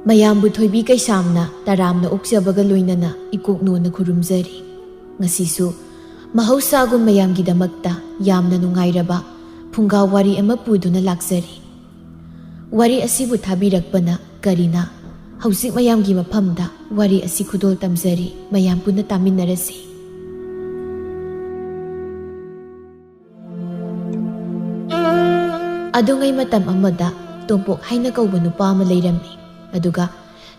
ꯃꯌꯥꯝꯕꯨ ꯊꯣꯏꯕꯤ ꯀꯩꯁꯥꯝꯅ ꯇꯔꯥꯝꯅ ꯑꯣꯛꯆꯕꯒ ꯂꯣꯏꯅꯅ ꯏꯀꯣꯛꯅꯣꯅ ꯈꯨꯔꯨꯝꯖꯔꯤ꯫ ꯉꯁꯤꯁꯨ ꯃꯍꯧꯁꯥꯒꯨꯝ ꯃꯌꯥꯝꯒꯤꯗꯃꯛꯇ ꯌꯥꯝꯅ ꯅꯨꯡꯉꯥꯏꯔꯕ ꯐꯨꯡꯒꯥ ꯋꯥꯔꯤ ꯑꯃ ꯄꯨꯗꯨꯅ ꯂꯥꯛꯆꯔꯤ꯫ ꯋꯥꯔꯤ ꯑꯁꯤꯕꯨ ꯊꯥꯕꯤꯔꯛꯄꯅ ꯀꯔꯤꯅ ꯍꯧꯖꯤꯛ ꯃꯌꯥꯝꯒꯤ ꯃꯐꯝꯗ ꯋꯥꯔꯤ ꯑꯁꯤ ꯈꯨꯗꯣꯜ ꯇꯝꯖꯔꯤ, ꯃꯌꯥꯝ ꯄꯨꯟꯅ ꯇꯥꯃꯤꯟꯅꯔꯁꯤ꯫ ꯑꯗꯨꯉꯩ ꯃꯇꯝ ꯑꯃꯗ ꯇꯣꯝꯄꯣꯛ ꯍꯥꯏꯅ ꯀꯧꯕ ꯅꯨꯄꯥ ꯑꯃ ꯂꯩꯔꯝꯃꯤ꯫ ꯑꯗꯨꯒ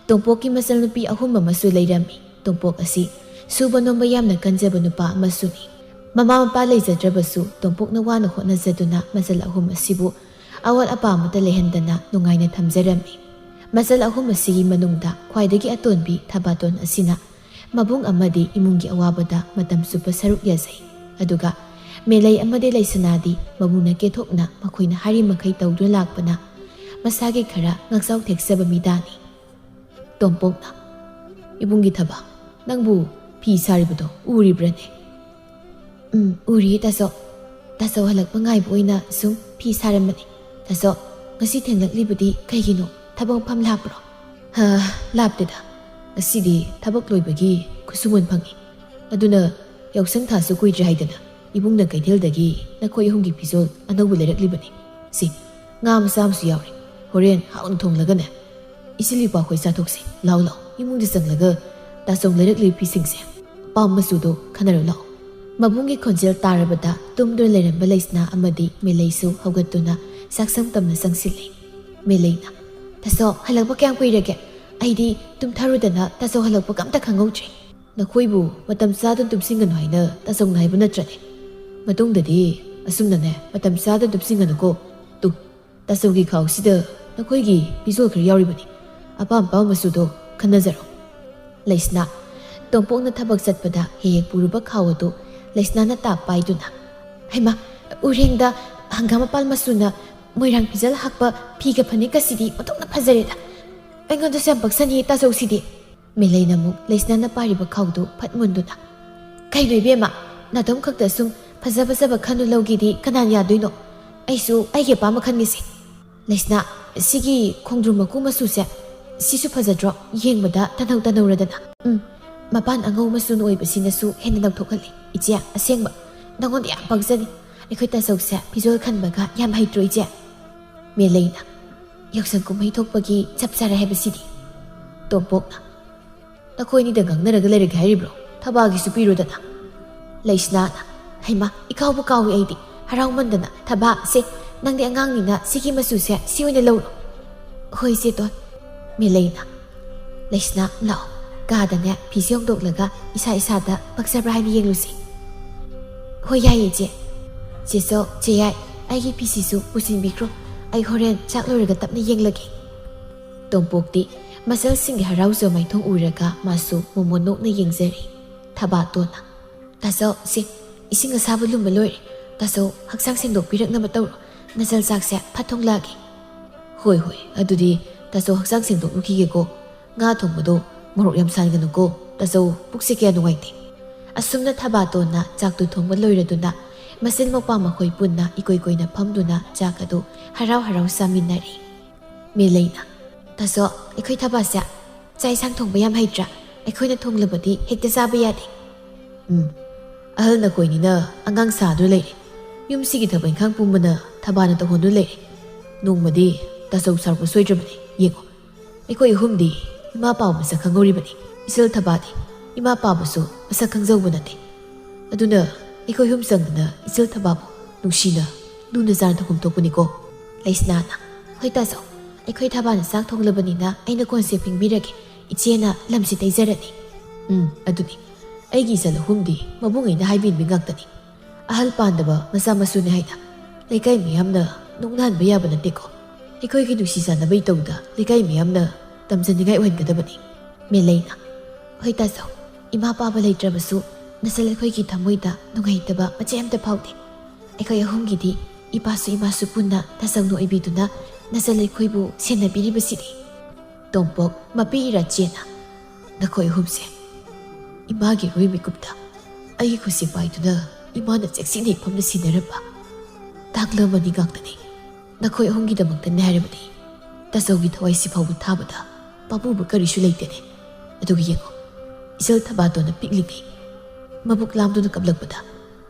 ꯇꯣꯝꯄꯣꯛꯀꯤ ꯃꯆꯜꯅꯨꯄꯤ 3 ꯑꯃꯁꯨ ꯂꯩꯔꯝꯃꯤ꯫ ꯇꯣꯝꯄꯣꯛ ꯑꯁꯤ ꯁꯨꯕ ꯅꯣꯝꯕ ꯌꯥꯝꯅ ꯀꯟꯖꯕ ꯅꯨꯄꯥ ꯑꯃꯁꯨꯅꯤ꯫ ꯃꯃꯥ ꯃꯄꯥ ꯂꯩꯖꯗ꯭ꯔꯕꯁꯨ ꯇꯣꯝꯄꯣꯛꯅ ꯋꯥꯅ ꯍꯣꯠꯅꯖꯗꯨꯅ ꯃꯆꯜ 3 ꯑꯁꯤꯕꯨ ꯑꯋꯥꯠ ꯑꯄꯥ ꯑꯃꯠꯇ ꯂꯩꯍꯟꯗꯅ ꯅꯨꯡꯉꯥꯏꯅ ꯊꯝꯖꯔꯝꯃꯤ꯫ ꯃꯆꯜ 3 ꯑꯁꯤꯒꯤ ꯃꯅꯨꯡꯗ ꯈ꯭ꯋꯥꯏꯗꯒꯤ ꯑꯇꯣꯟꯕꯤ ꯊꯕꯥꯇꯣꯟ ꯑꯁꯤꯅ ꯃꯕꯨꯡ ꯑꯃꯗꯤ ꯏꯃꯨꯡꯒꯤ ꯑꯋꯥꯕꯗ ꯃꯇꯝ ꯆꯨꯞꯄ ꯁꯔꯨꯛ ꯌꯥꯖꯩ꯫ ꯑꯗꯨꯒ ꯃꯦꯂꯩ ꯑꯃꯗꯤ ꯂꯩꯁꯅꯥꯗꯤ ꯃꯕꯨꯡꯅ ꯀꯦꯊꯣꯛꯅ ꯃꯈꯣꯏꯅ ꯍꯥꯏꯔꯤꯃꯈꯩ ꯇꯧꯗꯨꯅ ꯂꯥꯛꯄꯅ ꯃꯁꯥꯒꯤ ꯈꯔ ꯉꯛꯆꯥꯎ ꯊꯦꯛꯆꯕ ꯃꯤꯗꯥꯅꯤ꯫ ꯇꯣꯝꯄꯣꯛꯅ "ꯏꯕꯨꯡꯒꯤ ꯊꯕ, ꯅꯪꯕꯨ ꯐꯤ ꯁꯥꯔꯤꯕꯗꯣ ꯎꯔꯤꯕ꯭ꯔꯅꯦ?" "ꯎꯔꯤꯌꯦ ꯇꯥꯆꯧ. ꯇꯥꯆꯧ ꯍꯜꯂꯛꯄ ꯉꯥꯏꯕ ꯑꯣꯏꯅ ꯁꯨꯝ ꯐꯤ ꯁꯥꯔꯝꯕꯅꯤ꯫ ꯇꯥꯆꯧ, ꯉꯁꯤ ꯊꯦꯡꯂꯛꯂꯤꯕꯗꯤ ꯀꯩꯒꯤꯅꯣ? ꯊꯕꯛ ꯃꯐꯝ ꯂꯥꯞꯄ꯭ꯔꯣ?" "ꯂꯥꯞꯇꯦꯗ. ꯉꯁꯤꯗꯤ ꯊꯕꯛ ꯂꯣꯏꯕꯒꯤ ꯈꯨꯠꯁꯨꯃꯟ ꯐꯪꯏ꯫ ꯑꯗꯨꯅ ꯌꯥꯎꯁꯪ ꯊꯥꯁꯨ ꯀꯨꯏꯗ꯭ꯔꯦ ꯍꯥꯏꯗꯅ ꯏꯕꯨꯡꯅ ꯀꯩꯊꯦꯜꯗꯒꯤ ꯅꯈꯣꯏ 3ꯒꯤ ꯐꯤꯖꯣꯜ ꯑꯅꯧꯕ ꯂꯩꯔꯛꯂꯤꯕꯅꯤ꯫ ꯁꯤ ꯉꯥ ꯃꯆꯥ ꯑꯃꯁꯨ ꯌꯥꯎꯔꯤ. ꯍꯣꯔꯦꯟ ꯍꯥꯎꯅ ꯊꯣꯡꯂꯒꯅꯦ ꯏꯆꯤꯜ ꯏꯄꯥꯈꯣꯏ ꯆꯥꯊꯣꯛꯁꯤ꯫ ꯂꯥꯎ ꯂꯥꯎ, ꯏꯃꯨꯡꯗ ꯆꯪꯂꯒ ꯇꯥꯆꯧ ꯂꯩꯔꯛꯂꯤꯕ ꯐꯤꯁꯤꯡꯁꯦ ꯑꯄꯥꯝꯕ ꯃꯆꯨꯗꯣ ꯈꯟꯅꯔꯨ ꯂꯥꯎ." ꯃꯕꯨꯡꯒꯤ ꯈꯣꯟꯖꯦꯜ ꯇꯥꯔꯕꯗ ꯇꯨꯝꯗꯨꯅ ꯂꯩꯔꯝꯕ ꯂꯩꯁꯅꯥ ꯑꯃꯗꯤ ꯃꯦꯂꯩꯁꯨ ꯍꯧꯒꯠꯇꯨꯅ ꯆꯥꯛꯁꯪ ꯇꯝꯅ ꯆꯪꯁꯤꯜꯂꯤ꯫ ꯃꯦꯂꯩꯅ "ꯇꯥꯆꯧ ꯍꯜꯂꯛꯄ ꯀꯌꯥꯝ ꯀꯨꯏꯔꯒꯦ? ꯑꯩꯗꯤ ꯇꯨꯝꯊꯔꯨꯗꯅ ꯇꯥꯆꯧ ꯍꯜꯂꯛꯄꯒ ꯑꯝꯇ ꯈꯪꯍꯧꯗ꯭ꯔꯦ." "ꯅꯈꯣꯏꯕꯨ ꯃꯇꯝ ꯆꯥꯗꯅ ꯇꯨꯝꯁꯤꯟꯒꯅꯨ ꯍꯥꯏꯅ ꯇꯥꯆꯧꯅ ꯍꯥꯏꯕ ꯅꯠꯇ꯭ꯔꯅꯦ? ꯃꯇꯨꯡꯗꯗꯤ ꯑꯁꯨꯝꯅꯅꯦ ꯃꯇꯝ ꯆꯥꯗꯅ ꯇꯨꯝꯁꯤꯟꯒꯅꯨꯀꯣ꯫ ꯇꯥꯆꯧꯒꯤ ꯈꯥꯎꯁꯤꯗ ꯅꯈꯣꯏꯒꯤ ꯐꯤꯖꯣꯜ ꯈꯔ ꯌꯥꯎꯔꯤꯕꯅꯤ. ꯑꯄꯥꯝ ꯑꯄꯥꯝꯕ ꯃꯆꯨꯗꯣ ꯈꯟꯅꯖꯔꯣ." ꯂꯩꯁꯅꯥ ꯇꯣꯝꯄꯣꯛꯅ ꯊꯕꯛ ꯆꯠꯄꯗ ꯍꯦꯛ ꯄꯨꯔꯨꯕ ꯈꯥꯎ ꯑꯗꯨ ꯂꯩꯁꯅꯥꯅ ꯇꯥꯞ ꯄꯥꯏꯗꯨꯅ "ꯍꯩꯃꯥ, ꯎꯔꯦꯡꯗ ꯍꯪꯒꯥꯝ ꯃꯄꯥꯜ ꯃꯆꯨꯅ ꯃꯣꯏꯔꯥꯡ ꯐꯤꯖꯜ ꯍꯛꯄ ꯐꯤꯒ ꯐꯅꯦꯛꯀꯁꯤꯗꯤ ꯑꯣꯟꯊꯣꯛꯅ ꯐꯖꯔꯦꯗ. ꯑꯩꯉꯣꯟꯗꯁꯨ ꯌꯥꯝ ꯄꯛꯆꯅꯤꯌꯦ ꯇꯥꯆꯧꯁꯤꯗꯤ." ꯃꯦꯂꯩꯅ ꯑꯃꯨꯛ ꯂꯩꯁꯅꯥꯅ ꯄꯥꯏꯔꯤꯕ ꯈꯥꯎꯗꯨ ꯐꯠ ꯃꯨꯟꯗꯨꯅ "ꯀꯩꯅꯣ ꯏꯕꯦꯝꯃ, ꯅꯥꯇꯣꯝ ꯈꯛꯇ ꯁꯨꯝ ꯐꯖ ꯐꯖꯕ ꯈꯟꯗꯨ ꯂꯧꯒꯦꯗꯤ ꯀꯅꯥꯅ ꯌꯥꯗꯣꯏꯅꯣ? ꯑꯩꯁꯨ ꯑꯩꯒꯤ ꯑꯄꯥꯝꯕ ꯈꯟꯒꯦꯁꯦ꯫ ꯂꯩꯁꯅꯥ, ꯁꯤꯒꯤ ꯈꯣꯡꯗ꯭ꯔꯨꯝ ꯃꯀꯨ ꯃꯆꯨꯁꯦ ꯁꯤꯁꯨ ꯐꯖꯗ꯭ꯔꯣ? ꯌꯦꯡꯕꯗ ꯇꯅꯧ ꯇꯅꯧꯔꯗꯅ." "ꯃꯄꯥꯟ ꯑꯉꯧ ꯃꯆꯨꯅ ꯑꯣꯏꯕꯁꯤꯅꯁꯨ ꯍꯦꯟꯅ ꯅꯧꯊꯣꯛꯍꯜꯂꯤ. ꯏꯆꯦ, ꯑꯁꯦꯡꯕ ꯅꯪꯉꯣꯟꯗ ꯌꯥꯝ ꯄꯛꯆꯅꯤ. ꯑꯩꯈꯣꯏ ꯇꯥꯆꯧꯁꯦ ꯐꯤꯖꯣꯜ ꯈꯟꯕꯒ ꯌꯥꯝ ꯍꯩꯇ꯭ꯔꯣ ꯏꯆꯦ?" ꯃꯦꯂꯩꯅ "ꯌꯥꯎꯁꯪ ꯀꯨꯝꯍꯩ ꯊꯣꯛꯄꯒꯤ ꯆꯞ ꯆꯥꯔꯦ ꯍꯥꯏꯕꯁꯤꯗꯤ." ꯇꯣꯝꯄꯣꯛꯅ "ꯅꯈꯣꯏꯅꯤꯗ ꯉꯥꯡꯅꯔꯒ ꯂꯩꯔꯒꯦ ꯍꯥꯏꯔꯤꯕ꯭ꯔꯣ? ꯊꯕꯥꯒꯤꯁꯨ ꯄꯤꯔꯨꯗꯅ." ꯂꯩꯁꯅꯥꯅ "ꯍꯩꯃꯥ, ꯏꯀꯥꯎꯕꯨ ꯀꯥꯎꯏ ꯑꯩꯗꯤ ꯍꯔꯥꯎꯃꯟꯗꯅ. ꯊꯕꯥ, ꯁꯦ ꯅꯪꯗꯤ ꯑꯉꯥꯡꯅꯤꯅ ꯁꯤꯒꯤ ꯃꯆꯨꯁꯦ ꯁꯤ ꯑꯣꯏꯅ ꯂꯧꯔꯣ." "ꯍꯣꯏ ꯆꯦꯇꯣꯟ." ꯃꯦꯂꯩꯅ "ꯂꯩꯁꯅꯥ, ꯂꯥꯛꯑꯣ. ꯀꯥꯗꯅꯦ ꯐꯤꯁꯦ ꯍꯣꯡꯗꯣꯛꯂꯒ ꯏꯁꯥꯗ ꯄꯛꯆꯕ꯭ꯔꯥ ꯍꯥꯏꯅ ꯌꯦꯡꯂꯨꯁꯤ." "ꯍꯣꯏ ꯌꯥꯏꯌꯦ ꯏꯆꯦ." "ꯆꯦꯆꯧ, ꯆꯦꯌꯥꯏ, ꯑꯩꯒꯤ ꯐꯤꯁꯤꯁꯨ ꯄꯨꯁꯤꯟꯕꯤꯈ꯭ꯔꯣ. ꯑꯩ ꯍꯣꯔꯦꯟ ꯆꯥꯛ ꯂꯣꯏꯔꯒ ꯇꯞꯅ ꯌꯦꯡꯂꯒꯦ." ꯇꯣꯝꯄꯣꯛꯇꯤ ꯃꯆꯜꯁꯤꯡꯒꯤ ꯍꯔꯥꯎꯖ ꯃꯥꯏꯊꯣꯡ ꯎꯔꯒ ꯃꯥꯁꯨ ꯃꯣꯃꯣꯟ ꯅꯣꯛꯅ ꯌꯦꯡꯖꯔꯤ꯫ ꯊꯕꯥꯇꯣꯟꯅ "ꯇꯥꯆꯧ, ꯁꯤ ꯏꯁꯤꯡ ꯑꯁꯥꯕ ꯂꯨꯝꯕ ꯂꯣꯏꯔꯦ. ꯇꯥꯆꯧ ꯍꯛꯆꯥꯡ ꯁꯦꯡꯗꯣꯛꯄꯤꯔꯛꯅꯕ ꯇꯧꯔꯣ. ꯅꯆꯜ ꯆꯥꯛꯁꯦ ꯐꯠ ꯊꯣꯡꯂꯛꯑꯒꯦ." "ꯍꯣꯏ, ꯑꯗꯨꯗꯤ ꯇꯥꯆꯧ ꯍꯛꯆꯥꯡ ꯁꯦꯡꯗꯣꯛꯂꯨꯈꯤꯒꯦꯀꯣ. ꯉꯥ ꯊꯣꯡꯕꯗꯣ ꯃꯣꯔꯣꯛ ꯌꯥꯝ ꯁꯥꯍꯟꯒꯅꯨꯀꯣ. ꯇꯥꯆꯧ ꯄꯨꯛꯁꯦ ꯀꯌꯥ ꯅꯨꯡꯉꯥꯏꯇꯦ." ꯑꯁꯨꯝꯅ ꯊꯕꯥꯇꯣꯟꯅ ꯆꯥꯛꯇꯨ ꯊꯣꯡꯕ ꯂꯣꯏꯔꯗꯨꯅ ꯃꯆꯤꯜ ꯃꯧꯄꯥ ꯃꯈꯣꯏ ꯄꯨꯟꯅ ꯏꯀꯣꯏ ꯀꯣꯏꯅ ꯐꯝꯗꯨꯅ ꯆꯥꯛ ꯑꯗꯨ ꯍꯔꯥꯎ ꯍꯔꯥꯎ ꯆꯥꯃꯤꯟꯅꯔꯤ꯫ ꯃꯦꯂꯩꯅ "ꯇꯥꯆꯧ, ꯑꯩꯈꯣꯏ ꯊꯕꯥꯁꯦ ꯆꯥꯛ ꯏꯟꯁꯥꯡ ꯊꯣꯡꯕ ꯌꯥꯝ ꯍꯩꯇ꯭ꯔꯥ? ꯑꯩꯈꯣꯏꯅ ꯊꯣꯡꯂꯕꯗꯤ ꯍꯦꯛꯇ ꯆꯥꯕ ꯌꯥꯗꯦ." "ꯑꯍꯜ ꯅꯈꯣꯏꯅꯤꯅ ꯑꯉꯥꯡ ꯁꯥꯗꯨꯅ ꯂꯩꯔꯦ. ꯌꯨꯝꯁꯤꯒꯤ ꯊꯕꯛ ꯏꯪꯈꯥꯡ ꯄꯨꯝꯕꯅ ꯊꯕꯥꯅ ꯇꯧꯍꯟꯗꯨꯅ ꯂꯩꯔꯦ. ꯅꯣꯡꯃꯗꯤ ꯇꯥꯆꯧ ꯁꯥꯎꯔꯛꯄ ꯁꯣꯏꯗ꯭ꯔꯕꯅꯤ. ꯌꯦꯡꯉꯣ, ꯑꯩꯈꯣꯏ 3ꯗꯤ ꯏꯃꯥ ꯄꯥꯕ ꯃꯁꯛ ꯈꯪꯍꯧꯔꯤꯕꯅꯤ. ꯏꯆꯜ ꯊꯕꯥꯗꯤ ꯏꯃꯥ ꯄꯥꯕꯁꯨ ꯃꯁꯛ ꯈꯪꯖꯧꯕ ꯅꯠꯇꯦ. ꯑꯗꯨꯅ ꯑꯩꯈꯣꯏ 3 ꯆꯪꯗꯅ ꯏꯆꯜ ꯊꯕꯥꯕꯨ ꯅꯨꯡꯁꯤꯅ ꯂꯨꯅ ꯆꯥꯅ ꯊꯣꯡꯐꯝ ꯊꯣꯛꯄꯅꯤꯀꯣ." ꯂꯩꯁꯅꯥꯅ "ꯍꯣꯏ ꯇꯥꯆꯧ, ꯑꯩꯈꯣই ꯊꯕꯥꯅ ꯆꯥꯛ ꯊꯣꯡꯂꯕꯅꯤꯅ ꯑꯩꯅ ꯀꯣꯟꯁꯦ ꯐꯦꯡꯕꯤꯔꯒꯦ. ꯏꯆꯦꯅ ꯂꯝꯁꯤ ꯇꯩꯖꯔꯅꯤ." "ꯑꯗꯨꯅꯤ ꯑꯩꯒꯤ ꯏꯆꯜ 3ꯗꯤ ꯃꯕꯨꯡꯉꯩꯅ ꯍꯥꯏꯕꯤꯟꯕꯤ ꯉꯥꯛꯇꯅꯤ. ꯑꯍꯜ ꯄꯥꯟꯗꯕ ꯃꯆꯥ ꯃꯁꯨꯅꯤ ꯍꯥꯏꯅ ꯂꯩꯀꯥꯏ ꯃꯤꯌꯥꯝꯅ ꯅꯣꯛꯅꯍꯟꯕ ꯌꯥꯕ ꯅꯠꯇꯦꯀꯣ. ꯑꯩꯈꯣꯏꯒꯤ ꯅꯨꯡꯁꯤ ꯆꯥꯟꯅꯕ ꯏꯇꯧꯗ ꯂꯩꯀꯥꯏ ꯃꯤꯌꯥꯝꯅ ꯇꯝꯖꯅꯤꯡꯉꯥꯏ ꯑꯣꯏꯍꯟꯒꯗꯕꯅꯤ." ꯃꯦꯂꯩꯅ "ꯍꯣꯏ ꯇꯥꯆꯧ, ꯏꯃꯥ ꯄꯥꯕ ꯂꯩꯇ꯭ꯔꯕꯁꯨ ꯅꯆꯜ ꯑꯩꯈꯣꯏꯒꯤ ꯊꯃꯣꯏꯗ ꯅꯨꯡꯉꯥꯏꯇꯕ ꯃꯆꯦꯠ ꯑꯃꯇ ꯐꯥꯎꯗꯦ. ꯑꯩꯈꯣꯏ 3ꯒꯤꯗꯤ ꯏꯄꯥꯁꯨ ꯏꯃꯥꯁꯨ ꯄꯨꯟꯅ ꯇꯥꯆꯧꯅ ꯑꯣꯏꯕꯤꯗꯨꯅ ꯅꯆꯜ ꯑꯩꯈꯣꯏꯕꯨ ꯁꯦꯟꯅꯕꯤꯔꯤꯕꯁꯤꯗꯤ." ꯇꯣꯝꯄꯣꯛ ꯃꯄꯤ ꯏꯔꯥ ꯆꯦꯅ "ꯅꯈꯣꯏ 3ꯁꯦ ꯏꯃꯥꯒꯤ ꯏꯔꯣꯏ ꯃꯤꯀꯨꯞꯇ ꯑꯩꯒꯤ ꯈꯨꯠꯁꯦ ꯄꯥꯏꯗꯨꯅ ꯏꯃꯥꯅ ꯆꯦꯛꯁꯤꯟꯅ ꯏꯐꯝꯅ ꯁꯤꯟꯅꯔꯝꯕ ꯇꯥꯡꯂꯃꯅꯤ ꯉꯥꯛꯇꯅꯤ. ꯅꯈꯣꯏ 3ꯒꯤꯗꯃꯛꯇꯅꯤ ꯍꯥꯏꯔꯕꯗꯤ ꯇꯥꯆꯧꯒꯤ ꯊꯋꯥꯏꯁꯤ ꯐꯥꯎꯕ ꯊꯥꯕꯗ ꯄꯥꯕꯨꯕ ꯀꯔꯤꯁꯨ ꯂꯩꯇꯦꯅꯦ ꯑꯗꯨꯒ ꯌꯦꯡꯉꯣ ꯏꯆꯜ ꯊꯕꯥꯇꯣꯟꯅ ꯄꯤꯛꯂꯤꯉꯩ ꯃꯕꯨꯛ ꯂꯥꯝꯗꯨꯅ ꯀꯞꯂꯛꯄꯗ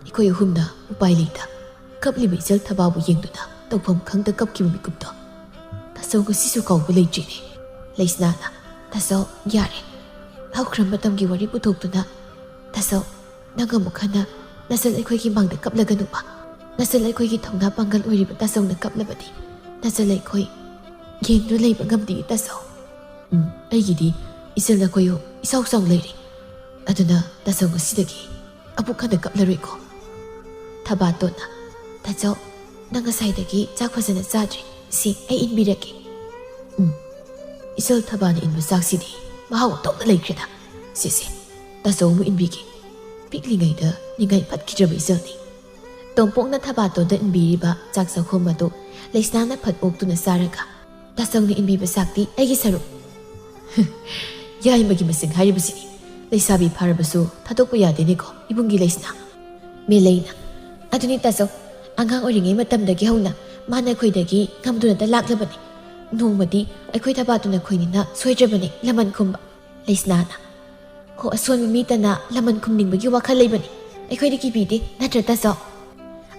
ꯑꯩꯈꯣꯏ ꯑꯍꯨꯝꯅ ꯎꯄꯥꯏ ꯂꯩꯇ ꯀꯞꯂꯤꯕ ꯏꯆꯜ ꯊꯕꯥꯕꯨ ꯌꯦꯡꯗꯨꯅ ꯇꯧꯐꯝ ꯈꯪꯗ ꯀꯞꯈꯤꯕ ꯃꯤꯀꯨꯞꯇꯣ ꯇꯥꯆꯧ ꯉꯁꯤꯁꯨ ꯀꯥꯎꯕ ꯂꯩꯇ꯭ꯔꯤꯅꯦ ꯂꯩꯁꯅꯥꯅ ꯇꯥꯆꯧ ꯌꯥꯔꯦ ꯍꯧꯈ꯭ꯔ ꯃꯇꯝꯒꯤ ꯋꯥꯔꯤ ꯄꯨꯊꯣꯛꯇꯨꯅ ꯇꯥꯆꯧ ꯅꯪ ꯑꯃꯨꯛ ꯍꯟꯅ ꯅꯆꯜ ꯑꯩꯈꯣꯏꯒꯤ ꯃꯥꯡꯗ ꯀꯞꯂꯒꯅꯨꯕ ꯅꯆꯜ ꯑꯩꯈꯣꯏꯒꯤ ꯊꯧꯅꯥ ꯄꯥꯡꯒꯜ ꯑꯣꯏꯔꯤꯕ ꯇꯥꯆꯧꯅ ꯀꯞꯂꯕꯗꯤ ꯅꯆꯜ ꯑꯩꯈꯣꯏ ꯌꯦꯡꯗꯨꯅ ꯂꯩꯕ ꯉꯝꯗꯦ ꯇꯥꯆꯧ ꯑꯩꯒꯤꯗꯤ ꯏꯆꯜ ꯑꯩꯈꯣꯏ ꯏꯆꯥꯎ ꯆꯥꯎ ꯂꯩꯔꯤ ꯑꯗꯨꯅ ꯇꯥꯆꯧ ꯉꯁꯤꯗꯒꯤ ꯑꯃꯨꯛ ꯍꯟꯅ ꯀꯞꯂꯔꯣꯏꯀꯣ ꯊꯕꯥꯇꯣꯟꯅ ꯇꯥꯆꯧ ꯅꯪ ꯉꯁꯥꯏꯗꯒꯤ ꯆꯥꯛ ꯐꯖꯅ ꯆꯥꯗ꯭ꯔꯤ ꯁꯤ ꯑꯩ ꯏꯟꯕꯤꯔꯛꯀꯦ ꯏꯆꯜ ꯊꯕꯥꯅ ꯏꯟꯕ ꯆꯥꯛꯁꯤꯗꯤ ꯃꯍꯥꯎ ꯑꯇꯣꯞꯄ ꯂꯩꯈ꯭ꯔꯦꯗ ꯁꯤꯁꯦ ꯇꯥꯆꯧ ꯑꯃꯨꯛ ꯏꯟꯕꯤꯒꯦ ꯄꯤꯛꯂꯤꯉꯩꯗ ꯅꯤꯡꯉꯥꯏ ꯐꯠꯈꯤꯗ꯭ꯔꯕ ꯏꯆꯜꯅꯤ ꯇꯣꯝꯄꯣꯛꯅ ꯊꯕꯥꯇꯣꯟꯗ ꯏꯟꯕꯤꯔꯤꯕ ꯆꯥꯛ ꯆꯥꯛꯈꯨꯝ ꯑꯗꯨ ꯂꯩꯁꯅꯥꯅ ꯐꯠ ꯑꯣꯛꯇꯨꯅ ꯆꯥꯔꯒ ꯇꯥꯆꯧꯅ ꯏꯟꯕꯤꯕ ꯆꯥꯛꯇꯤ ꯑꯩꯒꯤ ꯁꯔꯨꯛ ꯌꯥꯏꯃꯒꯤ ꯃꯁꯤꯡ ꯍꯥꯏꯔꯤꯕꯁꯤꯅꯤ ꯂꯩꯁꯥꯕꯤ ꯐꯥꯔꯕꯁꯨ ꯊꯥꯗꯣꯛꯄ ꯌꯥꯗꯦꯅꯦꯀꯣ ꯏꯕꯨꯡꯒꯤ ꯂꯩꯁꯅꯥ ꯃꯦꯂꯩꯅ ꯑꯗꯨꯅꯤ ꯇꯥꯆꯧ ꯑꯉꯥꯡ ꯑꯣꯏꯔꯤꯉꯩ ꯃꯇꯝꯗꯒꯤ ꯍꯧꯅ ꯃꯥꯅ ꯑꯩꯈꯣꯏꯗꯒꯤ ꯉꯝꯗꯨꯅꯇ ꯂꯥꯛꯂꯕꯅꯤ ꯅꯣꯡꯃꯗꯤ ꯑꯩꯈꯣꯏ ꯊꯕꯥꯇꯣꯟꯅ ꯑꯩꯈꯣꯏꯅꯤꯅ ꯁꯣꯏꯗ꯭ꯔꯕꯅꯤ ꯂꯃꯟ ꯈꯨꯝꯕ ꯂꯩꯁꯅꯥꯅ ꯍꯣ ꯑꯁꯣꯟꯕ ꯃꯤꯇꯅ ꯂꯃꯟ ꯈꯨꯝꯅꯤꯡꯕꯒꯤ ꯋꯥꯈꯜ ꯂꯩꯕꯅꯤ ꯑꯩꯈꯣꯏꯗꯤ ꯀꯤꯕꯤꯗꯦ ꯅꯠꯇ꯭ꯔ ꯇꯥꯆꯧ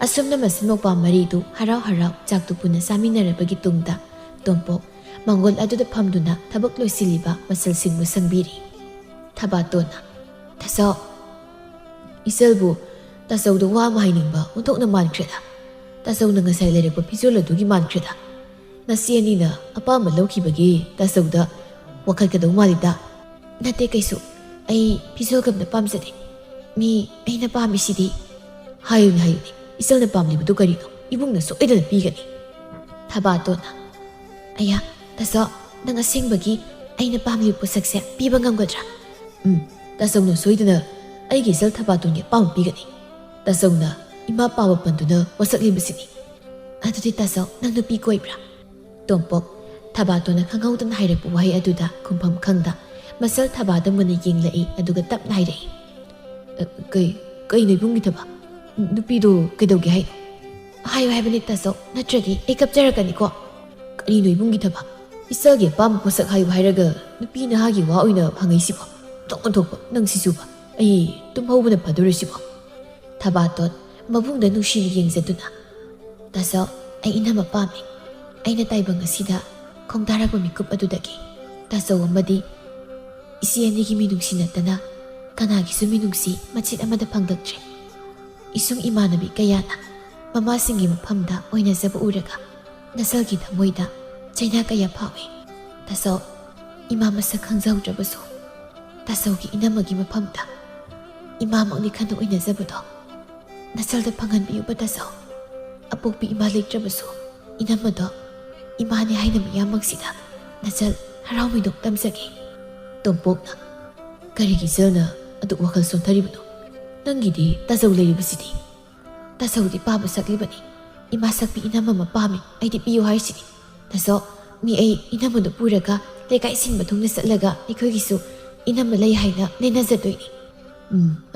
ꯑꯁꯨꯝꯅ ꯃꯆꯤꯟ ꯃꯧꯄꯥ ꯃꯔꯤꯗꯨ ꯍꯔꯥꯎ ꯍꯔꯥꯎ ꯆꯥꯛꯇꯨ ꯄꯨꯟꯅ ꯆꯥꯃꯤꯟꯅꯔꯕꯒꯤ ꯇꯨꯡꯗ ꯇꯣꯝꯄꯣꯛ ꯃꯥꯡꯒꯣꯜ ꯑꯗꯨꯗ ꯐꯝꯗꯨꯅ ꯊꯕꯛ ꯂꯣꯏꯁꯤꯜꯂꯤꯕ ꯃꯆꯜꯁꯤꯡꯕꯨ ꯁꯪꯕꯤꯔꯤ ꯊꯕꯥꯇꯣꯟꯅ ꯇꯥꯆꯧ ꯏꯆꯜꯕꯨ ꯇꯥꯆꯧꯗ ꯋꯥ ꯑꯃ ꯍꯥꯏꯅꯤꯡꯕ ꯑꯣꯟꯊꯣꯛꯅ ꯃꯥꯟꯈ꯭ꯔꯦꯗ ꯇꯥꯆꯧꯅ ꯉꯁꯥꯏ ꯂꯩꯔꯛꯄ ꯐꯤꯖꯣꯜ ꯑꯗꯨꯒꯤ ꯃꯥꯟꯈ꯭ꯔꯦꯗ ꯅꯆꯦ ꯑꯅꯤꯅ ꯑꯄꯥꯝꯕ ꯂꯧꯈꯤꯕꯒꯤ ꯇꯥꯆꯧꯗ ꯋꯥꯈꯠꯀꯗꯧ ꯃꯥꯜꯂꯤꯗ ꯅꯠꯇꯦ ꯀꯩꯁꯨ ꯑꯩ ꯐꯤꯖꯣꯜꯒꯝꯅ ꯄꯥꯝꯖꯗꯦ ꯃꯤ ꯑꯩꯅ ꯄꯥꯝꯃꯤꯁꯤꯗꯤ ꯍꯥꯏꯌꯨꯅꯦ ꯍꯥꯏꯌꯨꯅꯦ ꯏꯆꯜꯅ ꯄꯥꯝꯂꯤꯕꯗꯨ ꯀꯔꯤꯅꯣ ꯏꯕꯨꯡꯅ ꯁꯣꯏꯗꯅ ꯄꯤꯒꯅꯤ ꯊꯕꯥꯇꯣꯟꯅ ꯑꯌꯥ ꯇꯥꯆꯧ ꯅꯪ ꯑꯁꯦꯡꯕꯒꯤ ꯑꯩꯅ ꯄꯥꯝꯂꯤꯕ ꯄꯣꯠꯁꯛꯁꯦ ꯄꯤꯕ ꯉꯝꯒꯗ꯭ꯔꯥ ꯇꯥꯆꯧꯅ ꯁꯣꯏꯗꯅ ꯑꯩꯒꯤ ꯏꯆꯜ ꯊꯕꯥꯇꯣꯟꯒꯤ ꯑꯄꯥꯝꯕ ꯄꯤꯒꯅꯤ ꯇꯥꯆꯧꯅ ꯏꯃꯥ ꯄꯥꯕ ꯄꯟꯗꯨꯅ ꯋꯥꯁꯛꯂꯤꯕꯁꯤꯅꯤ ꯑꯗꯨꯗꯤ ꯇꯥꯆꯧ ꯅꯪ ꯅꯨꯄꯤ ꯀꯣꯏꯕ꯭ꯔꯥ ꯇꯣꯝꯄꯣꯛ ꯊꯕꯥꯇꯣꯟꯅ ꯈꯪꯍꯧꯗꯅ ꯍꯥꯏꯔꯛꯄ ꯋꯥꯍꯩ ꯑꯗꯨꯗ ꯈꯨꯝꯐꯝ ꯈꯪꯗ ꯃꯆꯜ ꯊꯕꯥꯗ ꯃꯨꯟꯅ ꯌꯦꯡꯂꯛꯏ ꯑꯗꯨꯒ ꯇꯞꯅ ꯍꯥꯏꯔꯛꯏ ꯀꯩꯅꯣ ꯏꯕꯨꯡꯒꯤ ꯊꯕ ꯅꯨꯄꯤꯗꯣ ꯀꯩꯗꯧꯒꯦ ꯍꯥꯏꯅꯣ ꯍꯥꯏꯌꯨ ꯍꯥꯏꯕꯅꯤ ꯇꯥꯆꯧ ꯅꯠꯇ꯭ꯔꯗꯤ ꯑꯩ ꯀꯞꯆꯔꯛꯀꯅꯤꯀꯣ ꯀꯔꯤꯅꯣ ꯏꯕꯨꯡꯒꯤ ꯊꯕ ꯏꯆꯜꯒꯤ ꯑꯄꯥꯝꯕ ꯄꯣꯠꯁꯛ ꯍꯥꯏꯌꯨ ꯍꯥꯏꯔꯒ ꯅꯨꯄꯤ ꯅꯍꯥꯒꯤ ꯋꯥ ꯑꯣꯏꯅ ꯍꯪꯉꯛꯏꯁꯤꯕꯣ ꯊꯣꯛꯄ ꯊꯣꯛꯄ ꯅꯪ ꯁꯤꯁꯨꯕ ꯑꯩ ꯇꯨꯝꯍꯧꯕꯅ ꯐꯗꯣꯔꯤꯁꯤꯕꯣ ꯊꯕꯥꯇꯣꯟ ꯃꯕꯨꯡꯗ ꯅꯨꯡꯁꯤꯅ ꯌꯦꯡꯖꯗꯨꯅ ꯇꯥꯆꯧ ꯑꯩ ꯏꯅꯝꯃ ꯄꯥꯝꯃꯤ ꯑꯩꯅ ꯇꯥꯏꯕꯪ ꯑꯁꯤꯗ ꯈꯣꯡꯗꯥꯔꯛꯄ ꯃꯤꯀꯨꯞ ꯑꯗꯨꯗꯒꯤ ꯇꯥꯆꯧ ꯑꯃꯗꯤ ꯏꯆꯦ ꯑꯅꯤꯒꯤ ꯃꯤꯅꯨꯡꯁꯤ ꯅꯠꯇꯅ ꯀꯅꯥꯒꯤꯁꯨ ꯃꯤꯅꯨꯡꯁꯤ ꯃꯆꯦꯠ ꯑꯃꯗ ꯐꯪꯂꯛꯇ꯭ꯔꯦ ꯏꯁꯨꯡ ꯏꯃꯥꯟꯅꯕꯤ ꯀꯌꯥꯅ ꯃꯃꯥꯁꯤꯡꯒꯤ ꯃꯐꯝꯗ ꯑꯣꯏꯅꯖꯕ ꯎꯔꯒ ꯅꯆꯜꯒꯤ ꯊꯃꯣꯏꯗ ꯆꯩꯅꯥ ꯀꯌꯥ ꯐꯥꯎꯏ ꯇꯥꯆꯧ ꯏꯃꯥ ꯃꯁꯛ ꯈꯪꯖꯍꯧꯗ꯭ꯔꯕꯁꯨ ꯇꯥꯆꯧꯒꯤ ꯏꯅꯝꯃꯒꯤ ꯃꯐꯝꯗ ꯏꯃꯥꯃꯛꯅꯤ ꯈꯟꯅ ꯑꯣꯏꯅꯖꯕꯗꯣ ꯅꯆꯜꯗ ꯐꯪꯍꯟꯕꯤꯌꯨꯕ ꯇꯥꯆꯧ ꯑꯄꯣꯛꯄꯤ ꯏꯃꯥ ꯂꯩꯇ꯭ꯔꯕꯁꯨ ꯏꯅꯝꯃꯗꯣ ꯏꯃꯥꯅꯤ ꯍꯥꯏꯅ ꯃꯤꯌꯥꯝꯃꯛꯁꯤꯗ ꯅꯆꯜ ꯍꯔꯥꯎ ꯃꯤꯅꯣꯛ ꯇꯝꯖꯒꯦ ꯇꯣꯝꯄꯣꯛꯅ ꯀꯔꯤꯒꯤ ꯏꯆꯜꯅ ꯑꯗꯨꯛ ꯋꯥꯈꯜ ꯁꯣꯟꯊꯔꯤꯕꯅꯣ ꯅꯪꯒꯤꯗꯤ ꯇꯥꯆꯧ ꯂꯩꯔꯤꯕꯁꯤꯗꯤ ꯇꯥꯆꯧꯗꯤ ꯄꯥꯕ ꯁꯛꯂꯤꯕꯅꯤ ꯏꯃꯥ ꯁꯛꯄꯤ ꯏꯅꯝꯃ ꯑꯃ ꯄꯥꯝꯃꯤ ꯑꯩꯗꯤ ꯄꯤꯌꯨ ꯍꯥꯏꯁꯤꯅꯤ ꯇꯥꯆꯧ ꯃꯤ ꯑꯩ ꯏꯅꯝꯃꯗꯨ ꯄꯨꯔꯒ ꯂꯩꯀꯥꯏ ꯁꯤꯟꯕ ꯊꯨꯡꯅ ꯆꯠꯂꯒ ꯑꯩꯈꯣꯏꯒꯤꯁꯨ ꯏꯅꯝꯃ ꯂꯩ ꯍꯥꯏꯅ ꯂꯩꯅꯖꯗꯣꯏꯅꯤ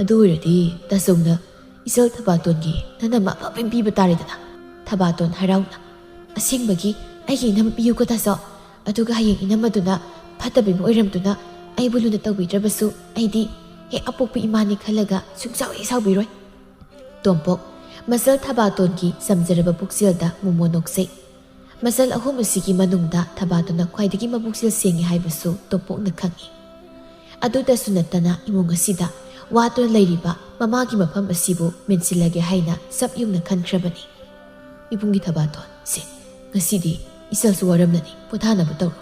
ꯑꯗꯨ ꯑꯣꯏꯔꯗꯤ ꯇꯥꯆꯧꯅ ꯏꯆꯜ ꯊꯕꯥꯇꯣꯟꯒꯤ ꯅꯅꯝꯃ ꯑꯐꯕ ꯄꯤꯕ ꯇꯥꯔꯦꯗꯅ ꯊꯕꯥꯇꯣꯟ ꯍꯔꯥꯎꯅ ꯑꯁꯦꯡꯕꯒꯤ ꯑꯩꯒꯤ ꯏꯅꯝꯃ ꯄꯤꯌꯨꯀꯣ ꯇꯥꯆꯧ ꯑꯗꯨꯒ ꯍꯌꯦꯡ ꯏꯅꯝꯃꯗꯨꯅ ꯐꯠꯇꯕ ꯏꯃ ꯑꯣꯏꯔꯝꯗꯨꯅ ꯑꯩꯕꯨ ꯂꯨꯅ ꯇꯧꯕꯤꯗ꯭ꯔꯕꯁꯨ ꯑꯩꯗꯤ ꯍꯦꯛ ꯑꯄꯣꯛꯄ ꯏꯃꯥꯅꯤ ꯈꯜꯂꯒ ꯁꯨꯡꯁꯥꯎ ꯍꯦꯛ ꯁꯥꯎꯕꯤꯔꯣꯏ ꯇꯣꯝꯄꯣꯛ ꯃꯆꯜ ꯊꯕꯥꯇꯣꯟꯒꯤ ꯆꯝꯖꯔꯕ ꯄꯨꯛꯆꯦꯜꯗ ꯃꯣꯃꯣ ꯅꯣꯛꯆꯩ ꯃꯆꯜ ꯑꯍꯨꯝ ꯑꯁꯤꯒꯤ ꯃꯅꯨꯡꯗ ꯊꯕꯥꯇꯣꯟꯅ ꯈ꯭ꯋꯥꯏꯗꯒꯤ ꯃꯄꯨꯛꯆꯦꯜ ꯁꯦꯡꯉꯤ ꯍꯥꯏꯕꯁꯨ ꯇꯣꯝꯄꯣꯛꯅ ꯈꯪꯏ ꯑꯗꯨꯗꯁꯨ ꯅꯠꯇꯅ ꯏꯃꯨꯡ ꯑꯁꯤꯗ ꯋꯥꯗꯨꯅ ꯂꯩꯔꯤꯕ ꯃꯃꯥꯒꯤ ꯃꯐꯝ ꯑꯁꯤꯕꯨ ꯃꯦꯟꯁꯤꯜꯂꯒꯦ ꯍꯥꯏꯅ ꯆꯞ ꯌꯨꯡꯅ ꯈꯟꯈ꯭ꯔꯕꯅꯤ ꯏꯕꯨꯡꯒꯤ ꯊꯕꯥꯇꯣꯟ ꯁꯦ ꯉꯁꯤꯗꯤ ꯏꯆꯜꯁꯨ ꯋꯥꯔꯝꯂꯅꯤ ꯄꯣꯊꯥꯅꯕ ꯇꯧꯔꯣ